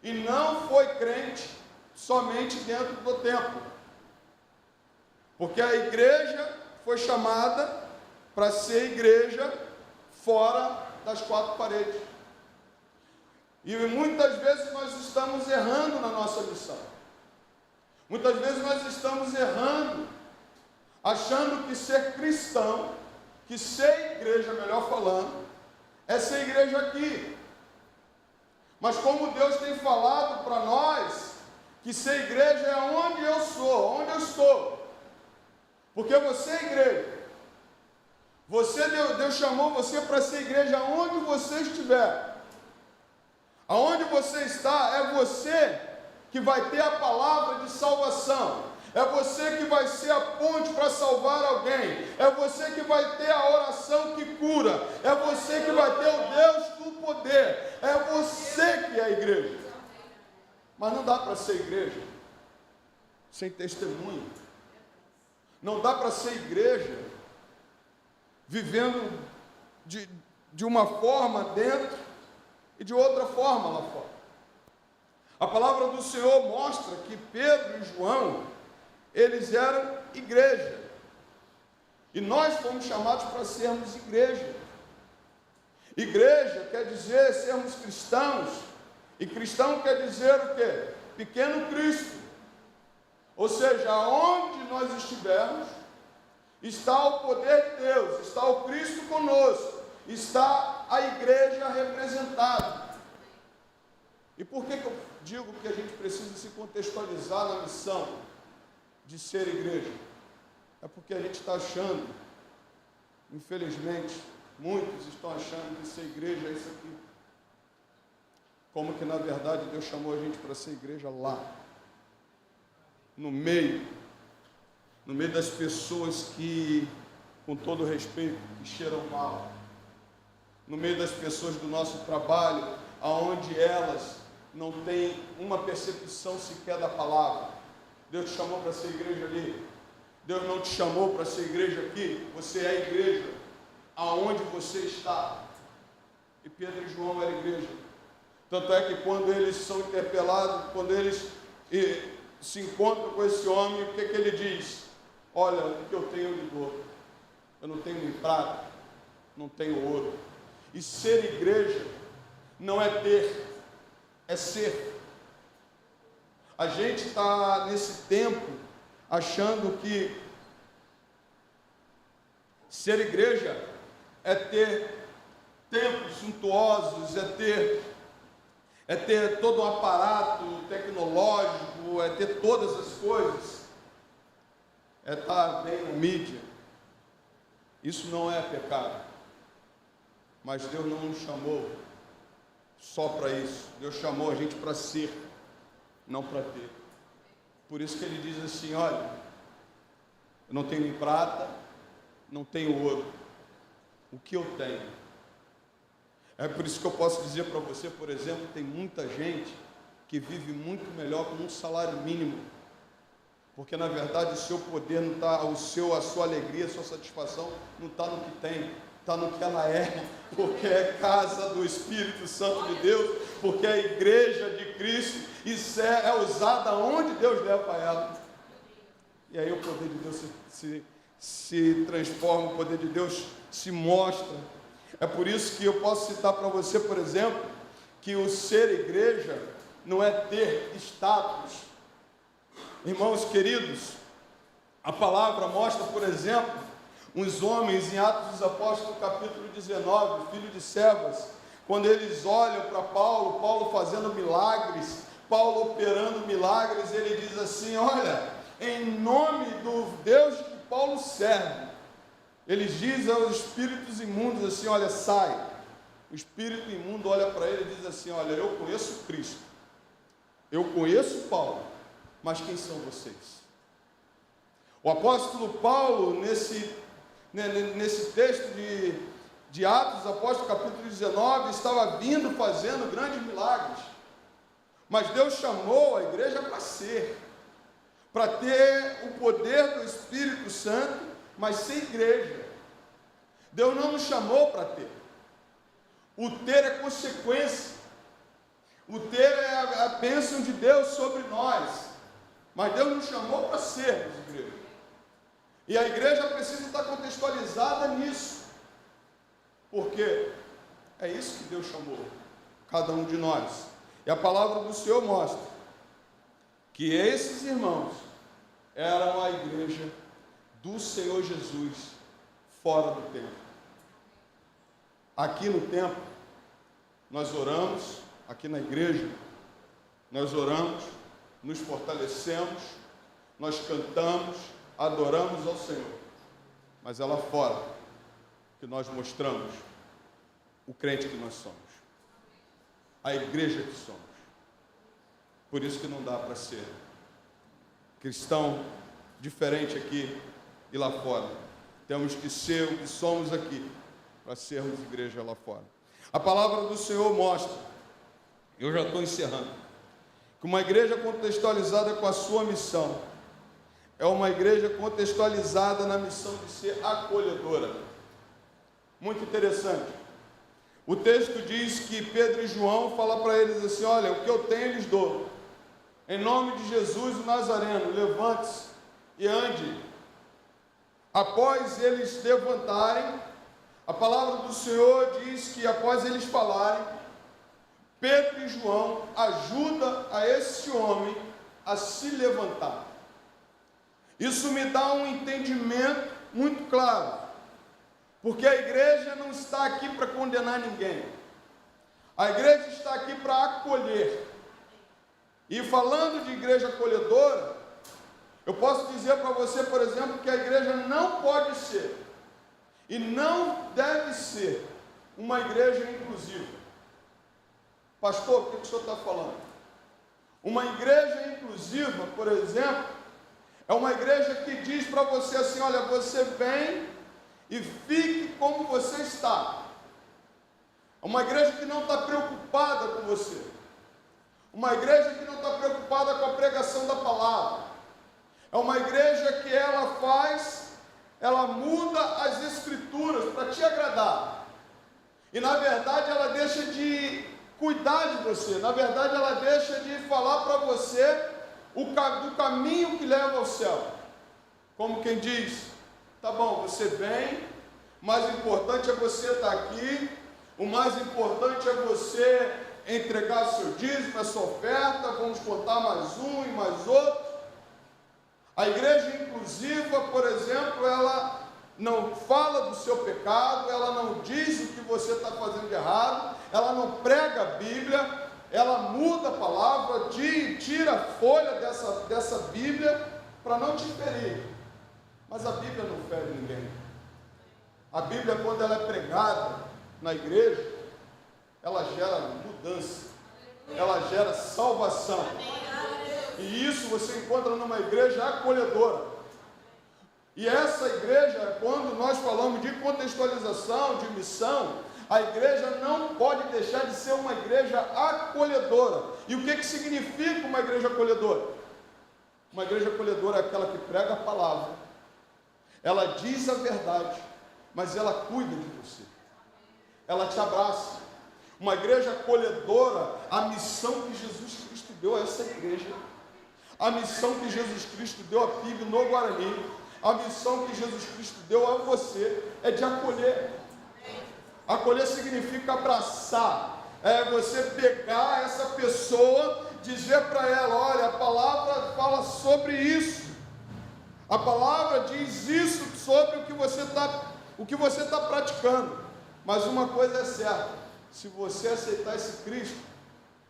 e não foi crente somente dentro do templo, porque a igreja foi chamada para ser igreja fora das quatro paredes. E muitas vezes nós estamos errando na nossa missão. Muitas vezes nós estamos errando achando que ser cristão, que ser igreja, melhor falando, é ser igreja aqui. Mas como Deus tem falado para nós, que ser igreja é onde eu sou, onde eu estou. Porque você é igreja. Deus chamou você para ser igreja onde você estiver. Aonde você está, é você que vai ter a palavra de salvação. É você que vai ser a ponte para salvar alguém. É você que vai ter a oração que cura. É você que vai ter o Deus do poder. É você que é a igreja. Mas não dá para ser igreja sem testemunho. Não dá para ser igreja vivendo de uma forma dentro e de outra forma lá fora. A palavra do Senhor mostra que Pedro e João, eles eram igreja. E nós fomos chamados para sermos igreja. Igreja quer dizer sermos cristãos. E cristão quer dizer o quê? Pequeno Cristo. Ou seja, aonde nós estivermos, está o poder de Deus, está o Cristo conosco, está a igreja representada. E por que eu digo que a gente precisa se contextualizar na missão de ser igreja? É porque a gente está achando, infelizmente, muitos estão achando que ser igreja é isso aqui. Como que na verdade Deus chamou a gente para ser igreja lá, no meio das pessoas que, com todo respeito, que cheiram mal, no meio das pessoas do nosso trabalho, aonde elas não têm uma percepção sequer da palavra. Deus te chamou para ser igreja ali. Deus não te chamou para ser igreja aqui. Você é igreja aonde você está. E Pedro e João eram igreja. Tanto é que quando eles são interpelados, quando eles se encontram com esse homem, o que ele diz? Olha, o que eu tenho eu lhe dou. Eu não tenho nem prata, não tenho ouro. E ser igreja não é ter, é ser. A gente está nesse tempo achando que ser igreja é ter templos suntuosos, é ter todo um aparato tecnológico, é ter todas as coisas, é estar bem na mídia. Isso não é pecado, mas Deus não nos chamou só para isso. Deus chamou a gente para ser, não para ter. Por isso que Ele diz assim, olha, eu não tenho nem prata, não tenho ouro, o que eu tenho? É por isso que eu posso dizer para você, por exemplo, tem muita gente que vive muito melhor com um salário mínimo, porque na verdade o seu poder não está, a sua alegria, a sua satisfação não está no que tem, está no que ela é, porque é casa do Espírito Santo de Deus, porque é a igreja de Cristo, isso é usada onde Deus leva ela. E aí o poder de Deus se transforma, o poder de Deus se mostra. É por isso que eu posso citar para você, por exemplo, que o ser igreja não é ter status. Irmãos queridos, a palavra mostra, por exemplo, uns homens em Atos dos Apóstolos, capítulo 19, filho de Cefas, quando eles olham para Paulo, Paulo fazendo milagres, Paulo operando milagres, ele diz assim, olha, em nome do Deus que Paulo serve, eles dizem aos espíritos imundos assim, olha, sai. O espírito imundo olha para ele e diz assim, olha, eu conheço Cristo, eu conheço Paulo, mas quem são vocês? O apóstolo Paulo, nesse texto de Atos, apóstolo capítulo 19, estava vindo fazendo grandes milagres, mas Deus chamou a igreja para ser, para ter o poder do Espírito Santo, mas ser igreja. Deus não nos chamou para ter. O ter é consequência. O ter é a bênção de Deus sobre nós. Mas Deus nos chamou para sermos igreja. E a igreja precisa estar contextualizada nisso. Porque é isso que Deus chamou cada um de nós. E a palavra do Senhor mostra que esses irmãos eram a igreja do Senhor Jesus fora do templo. Aqui no templo, nós oramos, aqui na igreja, nós oramos, nos fortalecemos, nós cantamos, adoramos ao Senhor. Mas é lá fora que nós mostramos o crente que nós somos, a igreja que somos. Por isso que não dá para ser cristão diferente aqui e lá fora. Temos que ser o que somos aqui para sermos igreja lá fora. A palavra do Senhor mostra, eu já estou encerrando, que uma igreja contextualizada com a sua missão é uma igreja contextualizada na missão de ser acolhedora. Muito interessante. O texto diz que Pedro e João falam para eles assim: olha, o que eu tenho lhes dou. Em nome de Jesus o Nazareno, levante-se e ande. Após eles levantarem, a palavra do Senhor diz que após eles falarem, Pedro e João ajudam a esse homem a se levantar. Isso me dá um entendimento muito claro, porque a igreja não está aqui para condenar ninguém, a igreja está aqui para acolher. E falando de igreja acolhedora, eu posso dizer para você, por exemplo, que a igreja não pode ser e não deve ser uma igreja inclusiva. Pastor, o que o senhor está falando? Uma igreja inclusiva, por exemplo, é uma igreja que diz para você assim: olha, você vem e fique como você está. É uma igreja que não está preocupada com você. Uma igreja que não está preocupada com a pregação da palavra. É uma igreja que ela muda as escrituras para te agradar. E na verdade ela deixa de cuidar de você. Na verdade ela deixa de falar para você do caminho que leva ao céu. Como quem diz: tá bom, você vem, o mais importante é você estar aqui, o mais importante é você entregar seu dízimo, a sua oferta, vamos contar mais um e mais outro. A igreja inclusiva, por exemplo, ela não fala do seu pecado, ela não diz o que você está fazendo de errado, ela não prega a Bíblia, ela muda a palavra, tira a folha dessa Bíblia para não te ferir. Mas a Bíblia não fere ninguém. A Bíblia, quando ela é pregada na igreja, ela gera mudança, ela gera salvação. E isso você encontra numa igreja acolhedora. E essa igreja, quando nós falamos de contextualização, de missão, a igreja não pode deixar de ser uma igreja acolhedora. E o que significa uma igreja acolhedora? Uma igreja acolhedora é aquela que prega a palavra, ela diz a verdade, mas ela cuida de você, ela te abraça. Uma igreja acolhedora, a missão que Jesus Cristo deu a essa igreja, a missão que Jesus Cristo deu a PIB no Guarani, a missão que Jesus Cristo deu a você é de acolher. Acolher significa abraçar, é você pegar essa pessoa, dizer para ela: olha, a palavra fala sobre isso, a palavra diz isso sobre o que você está praticando. Mas uma coisa é certa: se você aceitar esse Cristo,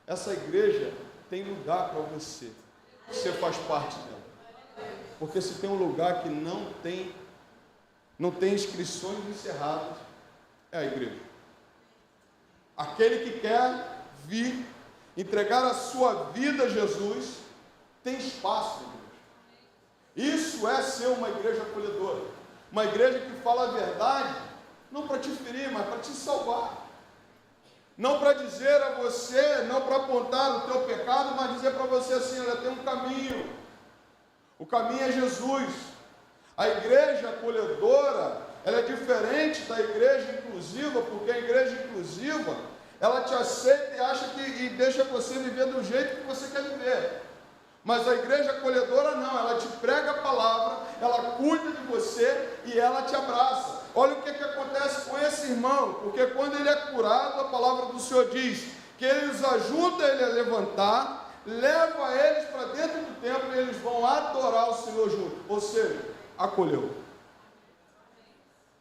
essa igreja tem lugar para você. Você faz parte dela. Porque se tem um lugar que não tem inscrições encerradas, é a igreja. Aquele que quer vir entregar a sua vida a Jesus, tem espaço na igreja. Isso é ser uma igreja acolhedora. Uma igreja que fala a verdade, não para te ferir, mas para te salvar. Não para dizer a você, não para apontar o teu pecado, mas dizer para você assim: olha, tem um caminho. O caminho é Jesus. A igreja acolhedora, ela é diferente da igreja inclusiva, porque a igreja inclusiva, ela te aceita e acha e deixa você viver do jeito que você quer viver. Mas a igreja acolhedora não, ela te prega a palavra, ela cuida de você e ela te abraça. Olha o que acontece com esse irmão, porque quando ele é curado, a palavra do Senhor diz que eles ajudam ele a levantar, leva eles para dentro do templo e eles vão adorar o Senhor junto. Ou seja, acolheu.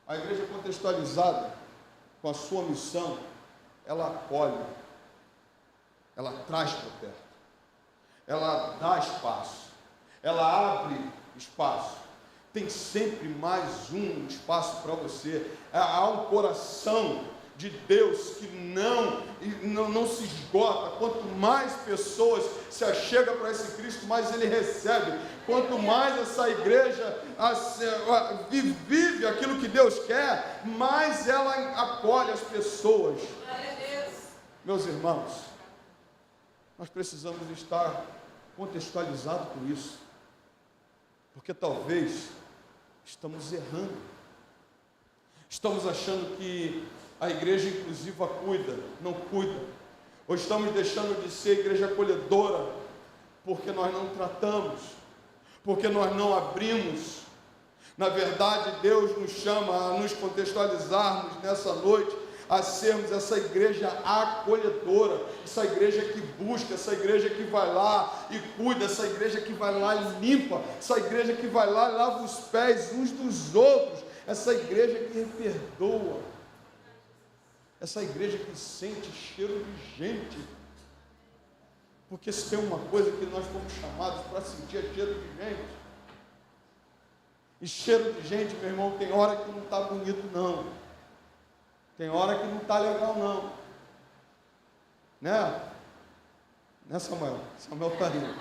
A igreja contextualizada com a sua missão, ela acolhe, ela traz para perto, ela dá espaço, ela abre espaço. Tem sempre mais um espaço para você. Há um coração de Deus que não se esgota. Quanto mais pessoas se achegam para esse Cristo, mais Ele recebe. Quanto mais essa igreja vive aquilo que Deus quer, mais ela acolhe as pessoas. Meus irmãos, nós precisamos estar contextualizados com isso, porque talvez estamos errando, estamos achando que a igreja inclusiva cuida, não cuida, ou estamos deixando de ser igreja acolhedora, porque nós não tratamos, porque nós não abrimos. Na verdade, Deus nos chama a nos contextualizarmos nessa noite, a sermos essa igreja acolhedora, essa igreja que busca, essa igreja que vai lá e cuida, essa igreja que vai lá e limpa, essa igreja que vai lá e lava os pés uns dos outros, essa igreja que perdoa, essa igreja que sente cheiro de gente, porque se tem uma coisa que nós fomos chamados para sentir é cheiro de gente, e cheiro de gente, meu irmão, tem hora que não está bonito não, tem hora que não está legal não, né Samuel? Samuel está rindo.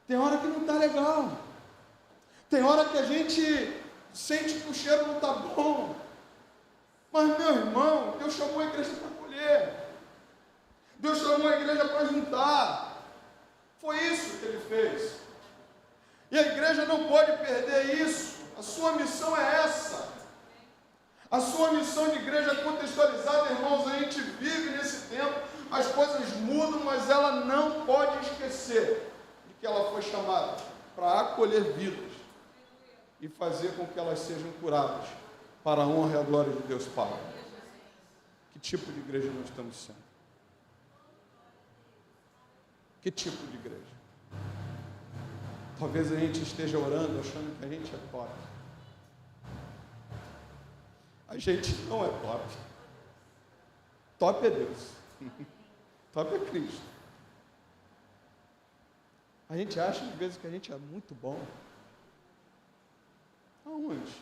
Tem hora que não está legal, tem hora que a gente sente que o cheiro não está bom, mas meu irmão, Deus chamou a igreja para acolher, Deus chamou a igreja para juntar, foi isso que Ele fez, e a igreja não pode perder isso. A sua missão é essa. A sua missão de igreja contextualizada, irmãos, a gente vive nesse tempo, as coisas mudam, mas ela não pode esquecer de que ela foi chamada para acolher vidas e fazer com que elas sejam curadas para a honra e a glória de Deus Pai. Que tipo de igreja nós estamos sendo? Que tipo de igreja? Talvez a gente esteja orando achando que a gente é top. A gente não é top. Top é Deus. Top é Cristo. A gente acha às vezes que a gente é muito bom. Aonde?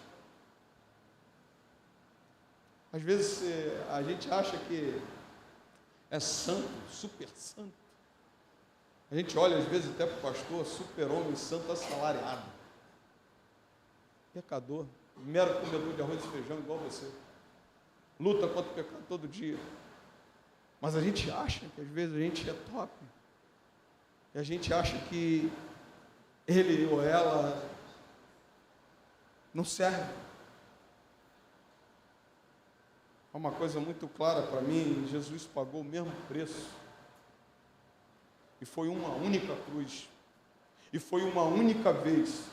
Às vezes a gente acha que é santo, super santo. A gente olha às vezes até para o pastor, super homem, santo assalariado. Pecador. Mero comedor de arroz e feijão igual você, luta contra o pecado todo dia, mas a gente acha que às vezes a gente é top, e a gente acha que ele ou ela não serve. Há uma coisa muito clara para mim: Jesus pagou o mesmo preço, e foi uma única cruz, e foi uma única vez.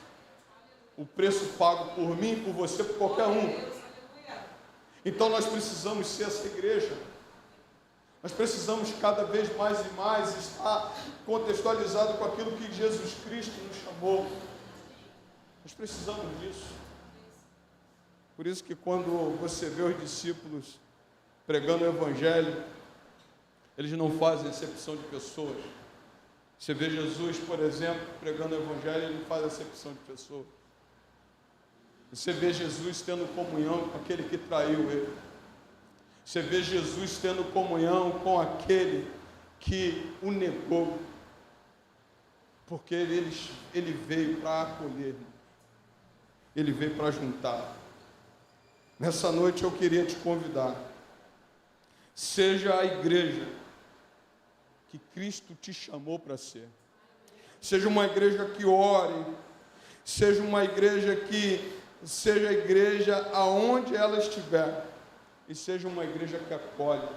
O preço pago por mim, por você, por qualquer um. Então nós precisamos ser essa igreja. Nós precisamos cada vez mais e mais estar contextualizado com aquilo que Jesus Cristo nos chamou. Nós precisamos disso. Por isso que quando você vê os discípulos pregando o Evangelho, eles não fazem acepção de pessoas. Você vê Jesus, por exemplo, pregando o Evangelho, ele não faz acepção de pessoas. Você vê Jesus tendo comunhão com aquele que traiu ele. Você vê Jesus tendo comunhão com aquele que o negou. Porque ele veio para acolher. Ele veio para juntar. Nessa noite eu queria te convidar. Seja a igreja que Cristo te chamou para ser. Seja uma igreja que ore. Seja uma igreja que seja a igreja aonde ela estiver, e seja uma igreja que acolhe,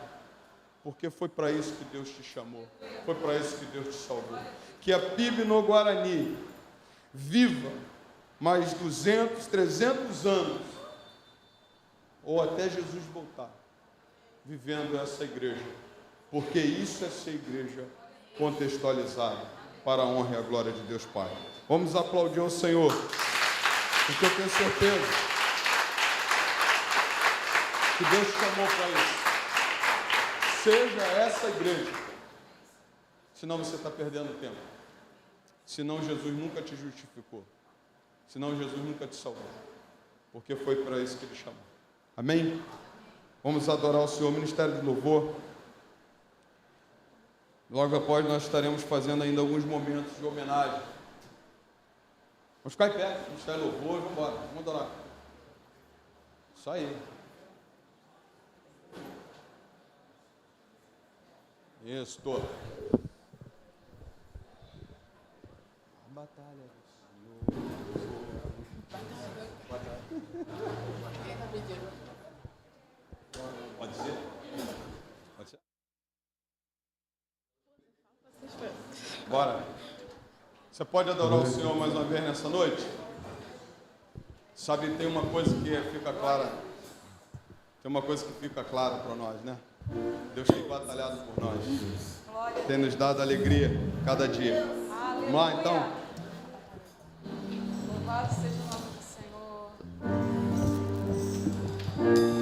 porque foi para isso que Deus te chamou, foi para isso que Deus te salvou. Que a PIB no Guarani viva mais 200, 300 anos, ou até Jesus voltar, vivendo essa igreja, porque isso é ser igreja contextualizada para a honra e a glória de Deus Pai. Vamos aplaudir ao Senhor, porque eu tenho certeza que Deus te chamou para isso. Seja essa igreja. Senão você está perdendo tempo. Senão Jesus nunca te justificou. Senão Jesus nunca te salvou. Porque foi para isso que Ele chamou. Amém? Vamos adorar o Senhor, Ministério de Louvor. Logo após nós estaremos fazendo ainda alguns momentos de homenagem. Vamos ficar em pé, Ministério de Louvor, vamos embora, vamos adorar. Isso aí. Isso, tô. A batalha do Senhor. Pode ser? Pode ser? Bora. Você pode adorar o Senhor mais uma vez nessa noite? Sabe, tem uma coisa que fica clara. Tem uma coisa que fica clara para nós, né? Deus tem batalhado por nós. Tem nos dado alegria cada dia. Vamos lá, então? Louvado seja o nome do Senhor. Oh,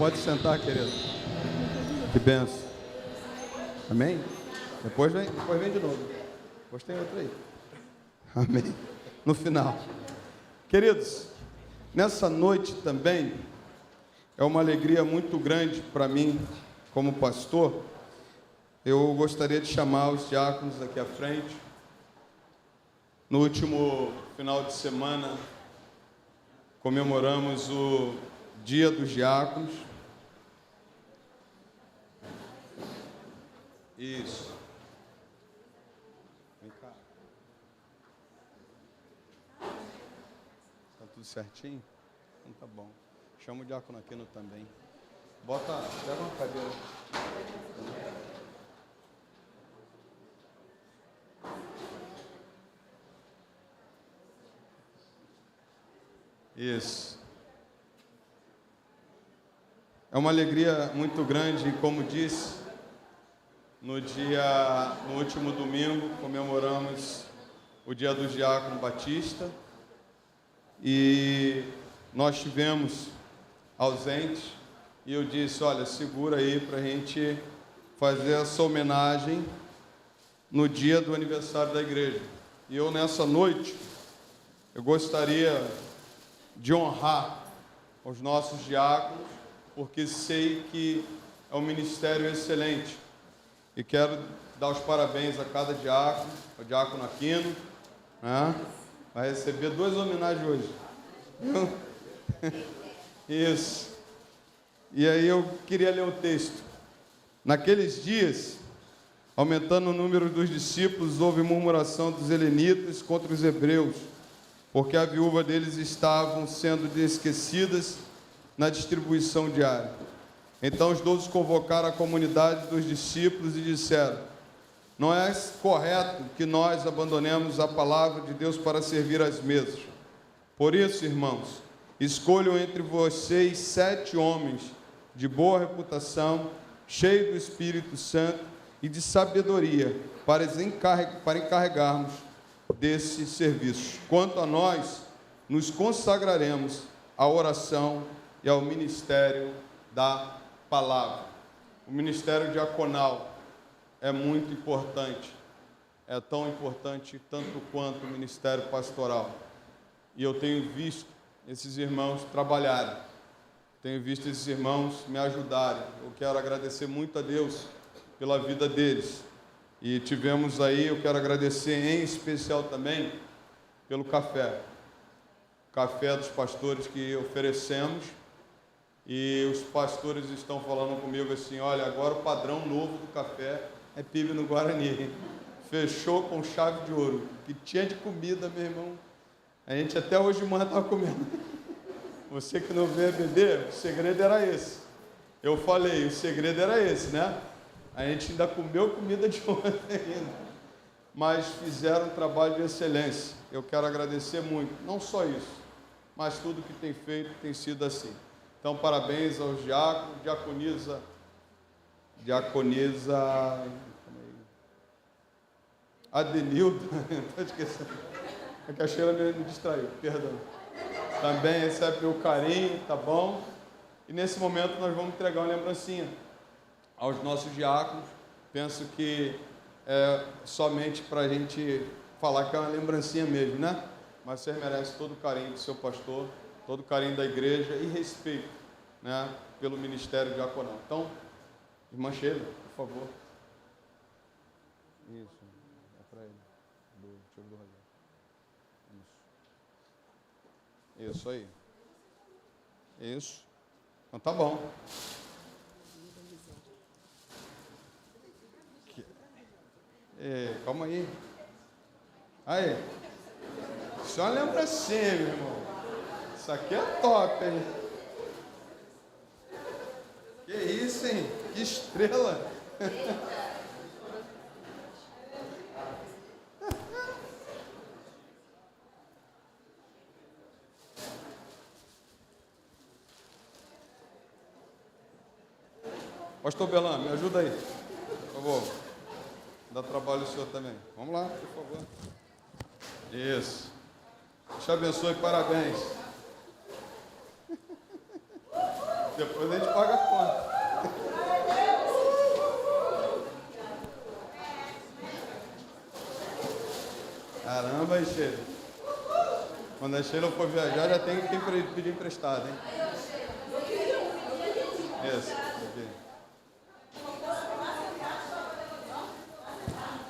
Pode sentar, querido. Que benção. Amém? Depois vem de novo. Depois tem outro aí. Amém. No final. Queridos, nessa noite também é uma alegria muito grande para mim, como pastor. Eu gostaria de chamar os diáconos aqui à frente. No último final de semana, comemoramos o Dia dos Diáconos. Isso. Vem cá. Tá tudo certinho? Então tá bom. Chama o diácono Aquino também. Pega uma cadeira. Isso. É uma alegria muito grande, como disse, no último domingo comemoramos o Dia do Diácono Batista e nós tivemos ausentes e eu disse, olha, segura aí para a gente fazer essa homenagem no dia do aniversário da igreja. E eu nessa noite, eu gostaria de honrar os nossos diáconos, porque sei que é um ministério excelente. E quero dar os parabéns a cada diácono, o diácono Aquino, né? Vai receber 2 homenagens hoje. Isso. E aí eu queria ler o texto. Naqueles dias, aumentando o número dos discípulos, houve murmuração dos helenitas contra os hebreus, porque a viúva deles estavam sendo esquecidas na distribuição diária. Então os 12 convocaram a comunidade dos discípulos e disseram, não é correto que nós abandonemos a palavra de Deus para servir às mesas. Por isso, irmãos, escolham entre vocês 7 homens de boa reputação, cheios do Espírito Santo e de sabedoria, para encarregarmos desse serviço. Quanto a nós, nos consagraremos à oração e ao ministério da palavra. O ministério diaconal é muito importante, é tão importante tanto quanto o ministério pastoral. E eu tenho visto esses irmãos trabalharem, tenho visto esses irmãos me ajudarem. Eu quero agradecer muito a Deus pela vida deles. E tivemos aí, eu quero agradecer em especial também pelo café. Café dos pastores que oferecemos. E os pastores estão falando comigo assim, olha, agora o padrão novo do café é PIB no Guarani. Fechou com chave de ouro. Que tinha de comida, meu irmão. A gente até hoje de manhã estava comendo. Você que não veio beber, o segredo era esse. Eu falei, o segredo era esse, né? A gente ainda comeu comida de ontem ainda. Mas fizeram um trabalho de excelência. Eu quero agradecer muito. Não só isso, mas tudo que tem feito tem sido assim. Então, parabéns aos diáconos, diaconisa Adenildo, estou esquecendo, é que a Sheila me distraiu, perdão. Também recebe meu carinho, tá bom? E nesse momento nós vamos entregar uma lembrancinha aos nossos diáconos. Penso que é somente para a gente falar que é uma lembrancinha mesmo, né? Mas vocês merecem todo o carinho do seu pastor, todo o carinho da igreja e respeito, né, pelo ministério diaconal. Então, irmã Sheila, por favor. Isso, é para ele, do tio do Rogério. Isso aí. Isso. Então tá bom. Calma aí. Aí. Isso é uma lembrancinha, meu irmão. Isso aqui é top, hein? Que isso, hein? Que estrela! Pastor Belan, me ajuda aí, por favor. Dá trabalho o senhor também. Vamos lá, por favor. Isso. Deus te abençoe, parabéns. Depois a gente paga a conta. Caramba, aí, Sheila. Quando a Sheila for viajar, já tem quem pedir emprestado, hein? Isso. Aqui.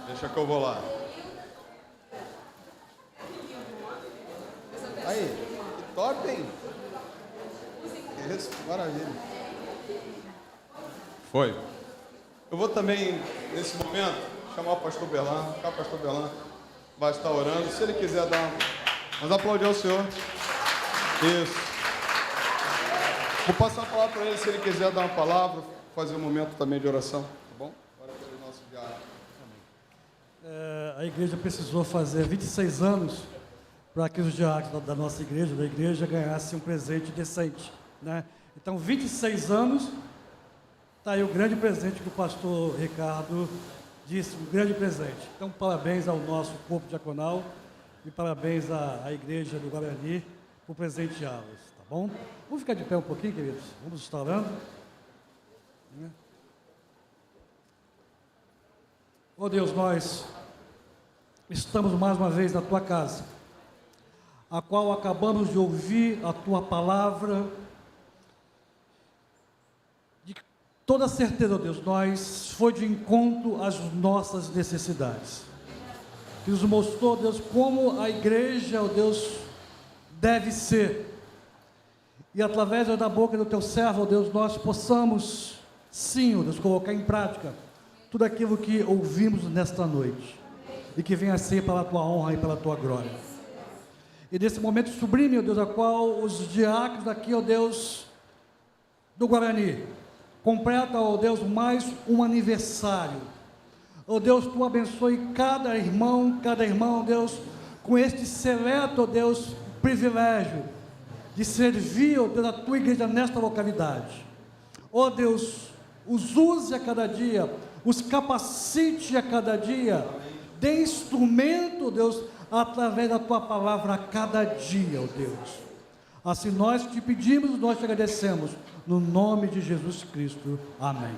Deixa que eu vou lá. Aí, que top, hein? Isso, maravilha. Foi. Eu vou também, nesse momento, chamar o pastor Berlan. O pastor Berlan vai estar orando. Se ele quiser dar uma... Vamos aplaudir ao Senhor. Isso. Vou passar a palavra para ele, se ele quiser dar uma palavra, fazer um momento também de oração. Tá bom? Agora pelo nosso diário. A igreja precisou fazer 26 anos para que os diáconos da nossa igreja, da igreja, ganhassem um presente decente, né? Então, 26 anos, está aí o grande presente que o pastor Ricardo disse, um grande presente. Então, parabéns ao nosso corpo diaconal e parabéns à igreja do Guarani por presenteá-los, tá bom? Vamos ficar de pé um pouquinho, queridos? Vamos estar orando. Oh Deus, nós estamos mais uma vez na Tua casa, a qual acabamos de ouvir a Tua palavra. De toda certeza, oh Deus, nós foi de encontro às nossas necessidades. Que nos mostrou, Deus, como a igreja, oh Deus, deve ser. E através da boca do Teu servo, oh Deus, nós possamos, sim, oh Deus, colocar em prática tudo aquilo que ouvimos nesta noite. E que venha a ser para a Tua honra e pela Tua glória. E nesse momento sublime, ó Deus, a qual os diáconos aqui, ó Deus, do Guarani, completa, ó Deus, mais um aniversário. Ó Deus, Tu abençoe cada irmão, ó Deus, com este seleto, ó Deus, privilégio de servir, ó Deus, a Tua igreja nesta localidade. Ó Deus, os use a cada dia, os capacite a cada dia, dê instrumento, ó Deus, através da Tua palavra a cada dia, ó Deus. Assim nós te pedimos, nós te agradecemos, no nome de Jesus Cristo. Amém.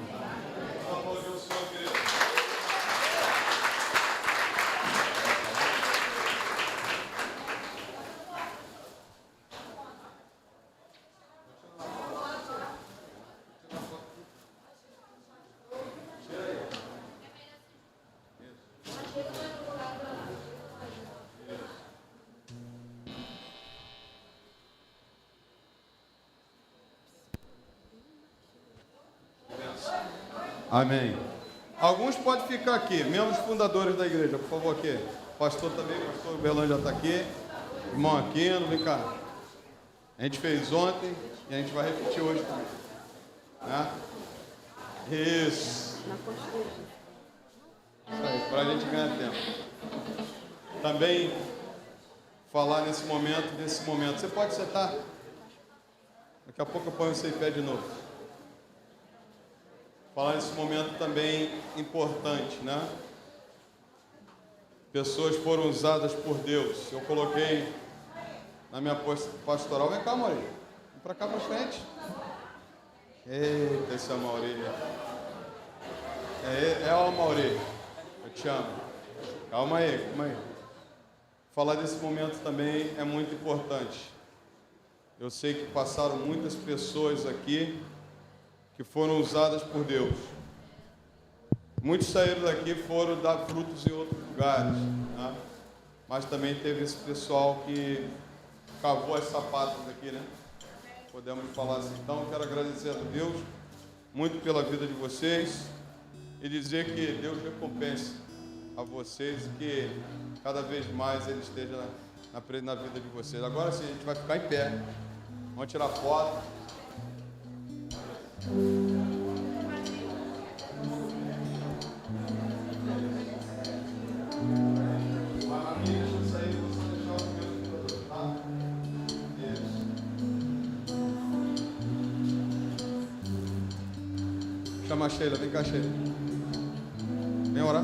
Amém. Alguns podem ficar aqui, membros fundadores da igreja, por favor, aqui. Pastor também, pastor Berlan já está aqui. Irmão Aquino, vem cá. A gente fez ontem e a gente vai repetir hoje também. Né? Isso. Isso aí, para a gente ganhar tempo. Também falar nesse momento. Você pode sentar? Daqui a pouco eu ponho você em pé de novo. Falar nesse momento também importante, né? Pessoas foram usadas por Deus. Eu coloquei na minha pastoral. Vem cá, Mauri. Vem para cá para frente. Eita, esse é o Mauri. É o Mauri. Eu te amo. Calma aí. Falar desse momento também é muito importante. Eu sei que passaram muitas pessoas aqui que foram usadas por Deus. Muitos saíram daqui e foram dar frutos em outros lugares, né? Mas também teve esse pessoal que cavou as sapatas aqui, né? Podemos falar assim. Então, quero agradecer a Deus muito pela vida de vocês e dizer que Deus recompense a vocês e que cada vez mais Ele esteja na vida de vocês. Agora sim, a gente vai ficar em pé. Vamos tirar foto. Chama a Sheila, vem cá, Sheila. Vem orar.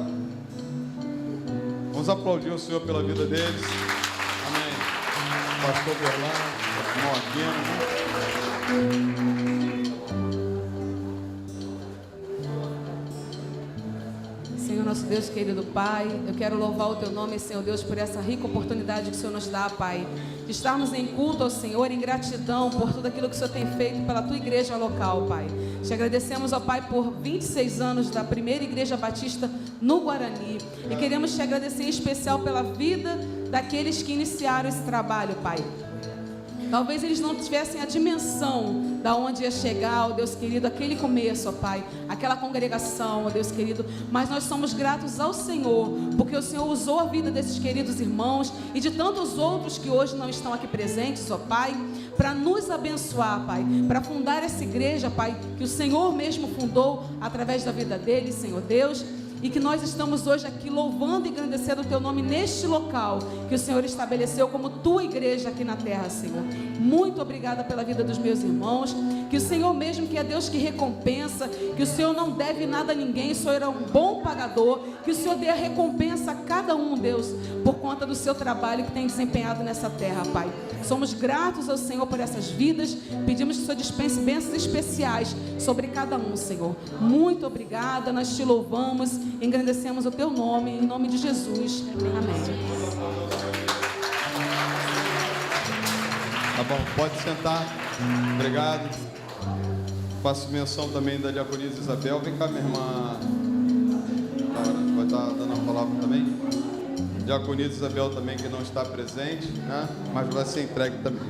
Vamos aplaudir o Senhor pela vida deles. Amém. Pastor Berlan, irmão Aquino. nosso Deus querido Pai, eu quero louvar o Teu nome, Senhor Deus, por essa rica oportunidade que o Senhor nos dá, Pai, de estarmos em culto ao Senhor, em gratidão por tudo aquilo que o Senhor tem feito pela Tua igreja local, Pai. Te agradecemos, ó Pai, por 26 anos da primeira Igreja Batista no Guarani, e queremos Te agradecer em especial pela vida daqueles que iniciaram esse trabalho, Pai. Talvez eles não tivessem a dimensão da onde ia chegar, ó Deus querido, aquele começo, ó Pai, aquela congregação, ó Deus querido, mas nós somos gratos ao Senhor, porque o Senhor usou a vida desses queridos irmãos e de tantos outros que hoje não estão aqui presentes, ó Pai, para nos abençoar, Pai, para fundar essa igreja, Pai, que o Senhor mesmo fundou através da vida deles, Senhor Deus. E que nós estamos hoje aqui louvando e engrandecendo o Teu nome neste local que o Senhor estabeleceu como Tua igreja aqui na terra, Senhor. Muito obrigada pela vida dos meus irmãos. Que o Senhor mesmo, que é Deus que recompensa, que o Senhor não deve nada a ninguém, o Senhor é um bom pagador, que o Senhor dê a recompensa a cada um, Deus, por conta do Seu trabalho que tem desempenhado nessa terra, Pai. Somos gratos ao Senhor por essas vidas, pedimos que o Senhor dispense bênçãos especiais sobre cada um, Senhor. Muito obrigada, nós Te louvamos, engrandecemos o Teu nome, em nome de Jesus. Amém. Tá bom, pode sentar. Obrigado. Faço menção também da diaconisa Isabel. Vem cá, minha irmã. Vai estar dando a palavra também. Diaconisa Isabel também, que não está presente, né? Mas vai ser entregue também.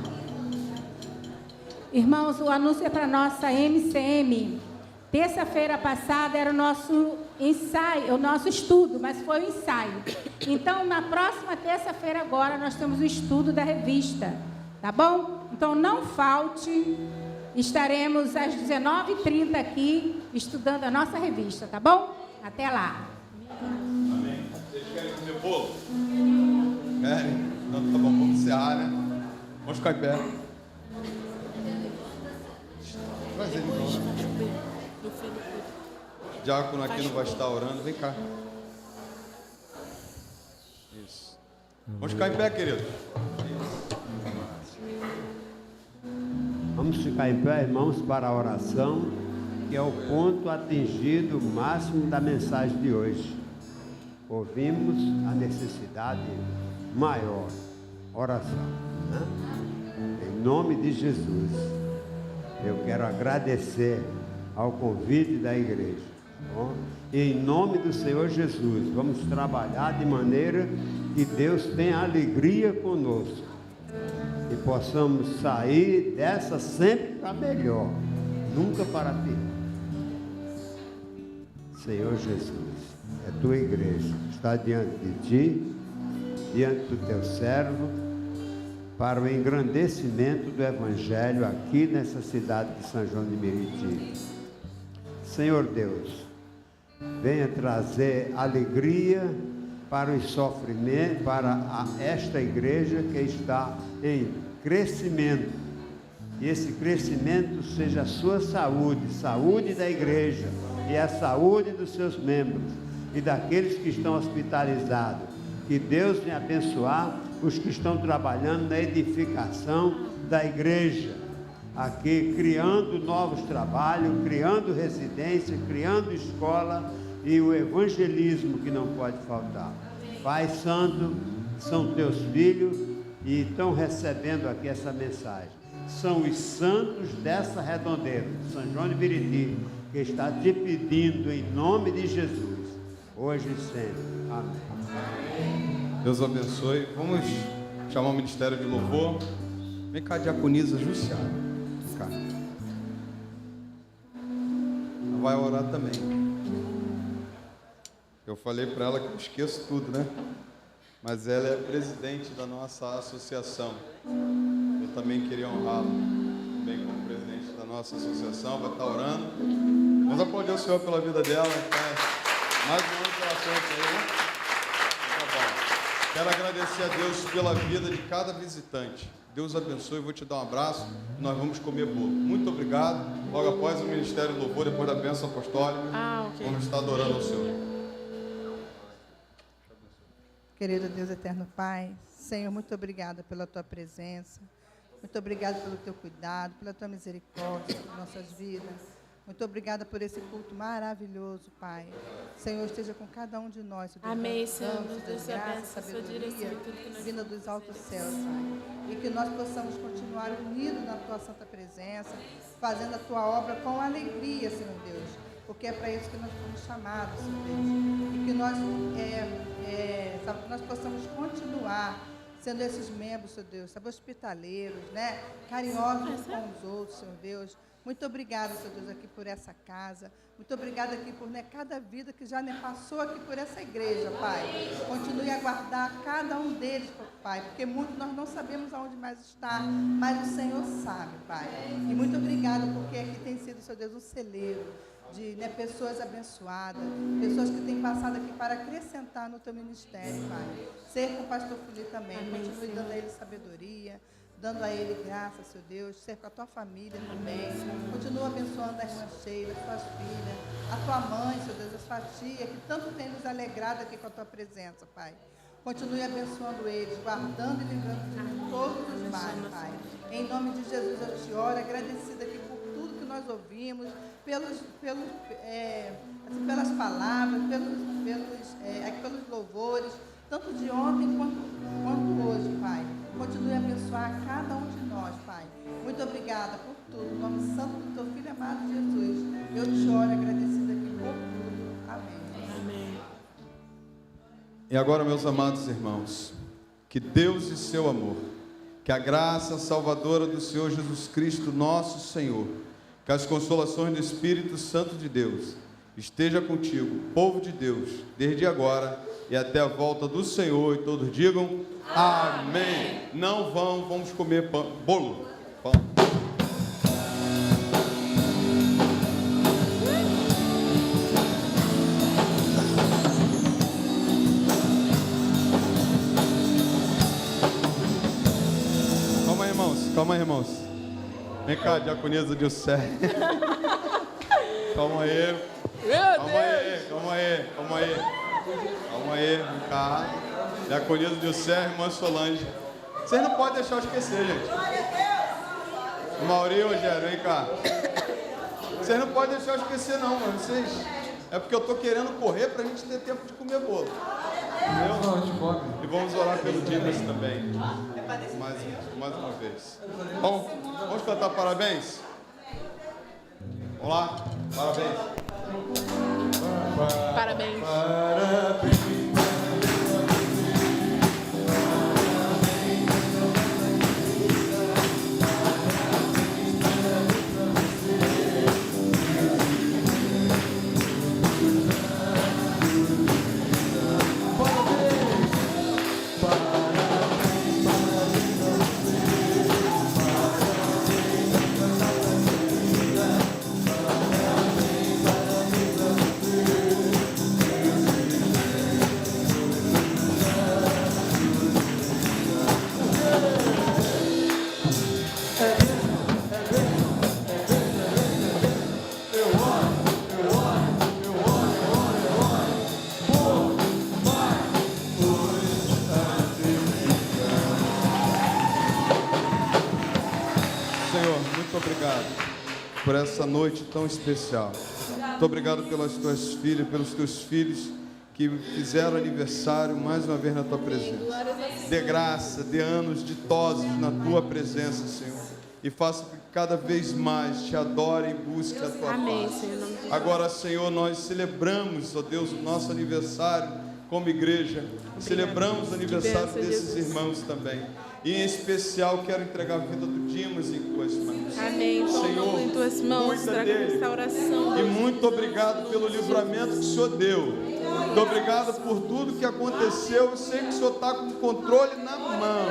Irmãos, o anúncio é para a nossa MCM. Terça-feira passada era o nosso ensaio, o nosso estudo, mas foi o ensaio. Então, na próxima terça-feira agora, nós temos o estudo da revista, tá bom? Então, não falte, estaremos às 19h30 aqui, estudando a nossa revista, tá bom? Até lá. Amém. Vocês querem comer bolo? Querem? Então, tá bom, vamos encerrar, né? Vamos ficar em pé. Traz ele então. Diácono aqui não vai estar orando, vem cá. Isso. Vamos ficar em pé, querido. Vamos ficar em pé, irmãos, para a oração, que é o ponto atingido máximo da mensagem de hoje. Ouvimos a necessidade maior, oração, né? Em nome de Jesus, eu quero agradecer ao convite da igreja. Bom, em nome do Senhor Jesus, vamos trabalhar de maneira que Deus tenha alegria conosco e possamos sair dessa sempre para melhor, nunca para pior. Senhor Jesus, é tua igreja, está diante de ti, diante do teu servo, para o engrandecimento do Evangelho aqui nessa cidade de São João de Meriti. Senhor Deus, venha trazer alegria para os sofrimentos, para esta igreja que está em crescimento. E esse crescimento seja a sua saúde, saúde da igreja e a saúde dos seus membros e daqueles que estão hospitalizados. Que Deus venha abençoar os que estão trabalhando na edificação da igreja, aqui criando novos trabalhos, criando residência, criando escola e o evangelismo que não pode faltar. Pai Santo, são teus filhos e estão recebendo aqui essa mensagem. São os santos dessa redondeza, São João de Meriti, que está te pedindo em nome de Jesus, hoje e sempre. Amém. Deus abençoe. Vamos chamar o Ministério de Louvor. Vem cá, diaconisa Jussiara. Vem cá. Ela vai orar também. Eu falei para ela que eu esqueço tudo, né? Mas ela é presidente da nossa associação. Eu também queria honrá-la, também como presidente da nossa associação. Vai estar orando. Vamos aplaudir o Senhor pela vida dela. Mais um ano pela frente aí, né? Tá bom. Quero agradecer a Deus pela vida de cada visitante. Deus abençoe, eu vou te dar um abraço. Nós vamos comer bolo. Muito obrigado. Logo após o Ministério do Louvor, depois da bênção apostólica, vamos estar adorando ao Senhor. Querido Deus eterno Pai, Senhor, muito obrigada pela Tua presença, muito obrigada pelo Teu cuidado, pela Tua misericórdia, por nossas vidas. Muito obrigada por esse culto maravilhoso, Pai. Senhor, esteja com cada um de nós. Deus, Amém, Senhor. dando Deus te graça, abençoe, sua direção sabedoria, em tudo que nós vinda dos altos céus, Pai. E que nós possamos continuar unidos na Tua santa presença, fazendo a Tua obra com alegria, Senhor Deus. Porque é para isso que nós fomos chamados, Senhor Deus. E que nós possamos continuar sendo esses membros, Senhor Deus, sabe, hospitaleiros, né? Carinhosos com os outros, Senhor Deus. Muito obrigada, Senhor Deus, aqui por essa casa. Muito obrigada aqui por cada vida que já passou aqui por essa igreja, Pai. Continue a guardar cada um deles, Pai, porque muitos nós não sabemos aonde mais está, mas o Senhor sabe, Pai. E muito obrigada porque aqui tem sido, Senhor Deus, um celeiro de pessoas abençoadas, pessoas que têm passado aqui para acrescentar no Teu ministério, Pai. Ser com o pastor Fuli também. Continue dando a ele sabedoria, dando a ele graça, Seu Deus, ser com a tua família também. Continua abençoando a irmã Sheila, as tuas filhas, a tua mãe, Seu Deus, a sua tia, que tanto tem nos alegrado aqui com a tua presença, Pai. Continue abençoando eles, guardando e livrando de todos os males, Pai. Em nome de Jesus eu te oro, agradecida aqui por tudo que nós ouvimos, pelas palavras, pelos louvores, tanto de ontem quanto hoje, Pai. Continue a abençoar cada um de nós, Pai. Muito obrigada por tudo. No nome santo do Teu Filho amado Jesus, eu te oro, agradecida aqui por tudo. Amém. Amém. E agora, meus amados irmãos, que Deus e seu amor, que a graça salvadora do Senhor Jesus Cristo, nosso Senhor, que as consolações do Espírito Santo de Deus esteja contigo, povo de Deus, desde agora e até a volta do Senhor. E todos digam amém. Não vamos comer bolo. Pão. Calma aí, irmãos. Vem cá, diaconisa de Ucé. Calma aí. Calma aí, vem cá. Diaconisa de Ucé, irmã Solange. Vocês não podem deixar eu esquecer, gente. Mauri e Rogério, vem cá. Vocês não podem deixar eu esquecer, não, mano. É porque eu tô querendo correr pra gente ter tempo de comer bolo. Entendeu? E vamos orar pelo Dimas também. Mais uma vez. Bom, vamos cantar parabéns? Vamos lá? Parabéns. Parabéns. Parabéns. Por essa noite tão especial. Muito obrigado pelas tuas filhas, pelos teus filhos que fizeram aniversário mais uma vez na tua presença. Dê graça, dê anos ditosos na tua presença, Senhor. E faça que cada vez mais te adore e busque a tua paz. Agora, Senhor, nós celebramos, ó Deus, o nosso aniversário como igreja. Celebramos o aniversário desses irmãos também. E em especial quero entregar a vida do Dimas em tuas mãos. Amém. Senhor, em tuas mãos, cuida dele. Restauração. E muito obrigado pelo livramento que o Senhor deu. Muito obrigado por tudo que aconteceu. Eu sei que o Senhor está com o controle na mão.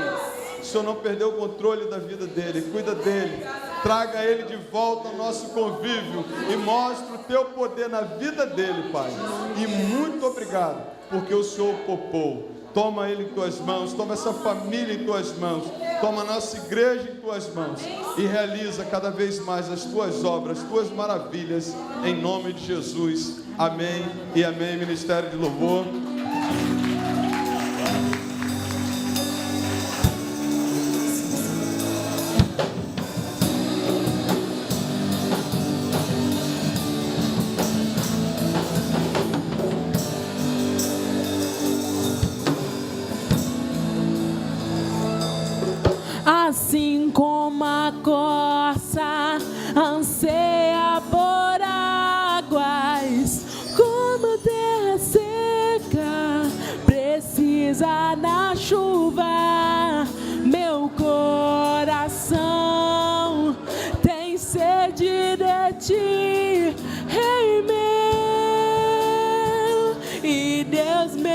O Senhor não perdeu o controle da vida dele. Cuida dele. Traga ele de volta ao nosso convívio e mostre o teu poder na vida dele, Pai. E muito obrigado, porque o Senhor poupou. Toma ele em tuas mãos, toma essa família em tuas mãos, toma a nossa igreja em tuas mãos e realiza cada vez mais as tuas obras, as tuas maravilhas, em nome de Jesus. Amém e amém. Ministério de Louvor. como a corça anseia por águas, como a terra seca precisa da chuva. Meu coração tem sede de ti, Rei meu e Deus meu.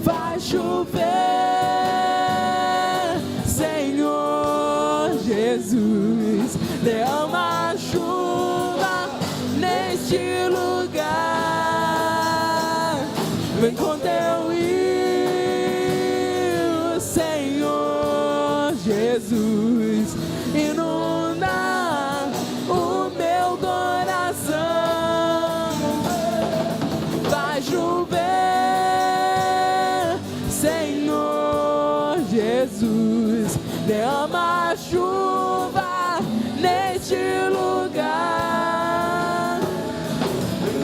Vai chover, Senhor Jesus, derrama a chuva neste lugar. Vem com teu rio, Senhor Jesus, inunda o meu coração. Vai chover, Senhor Jesus, derrama a chuva neste lugar.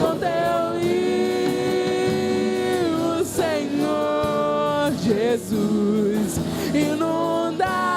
Com teu rio, Senhor Jesus, inunda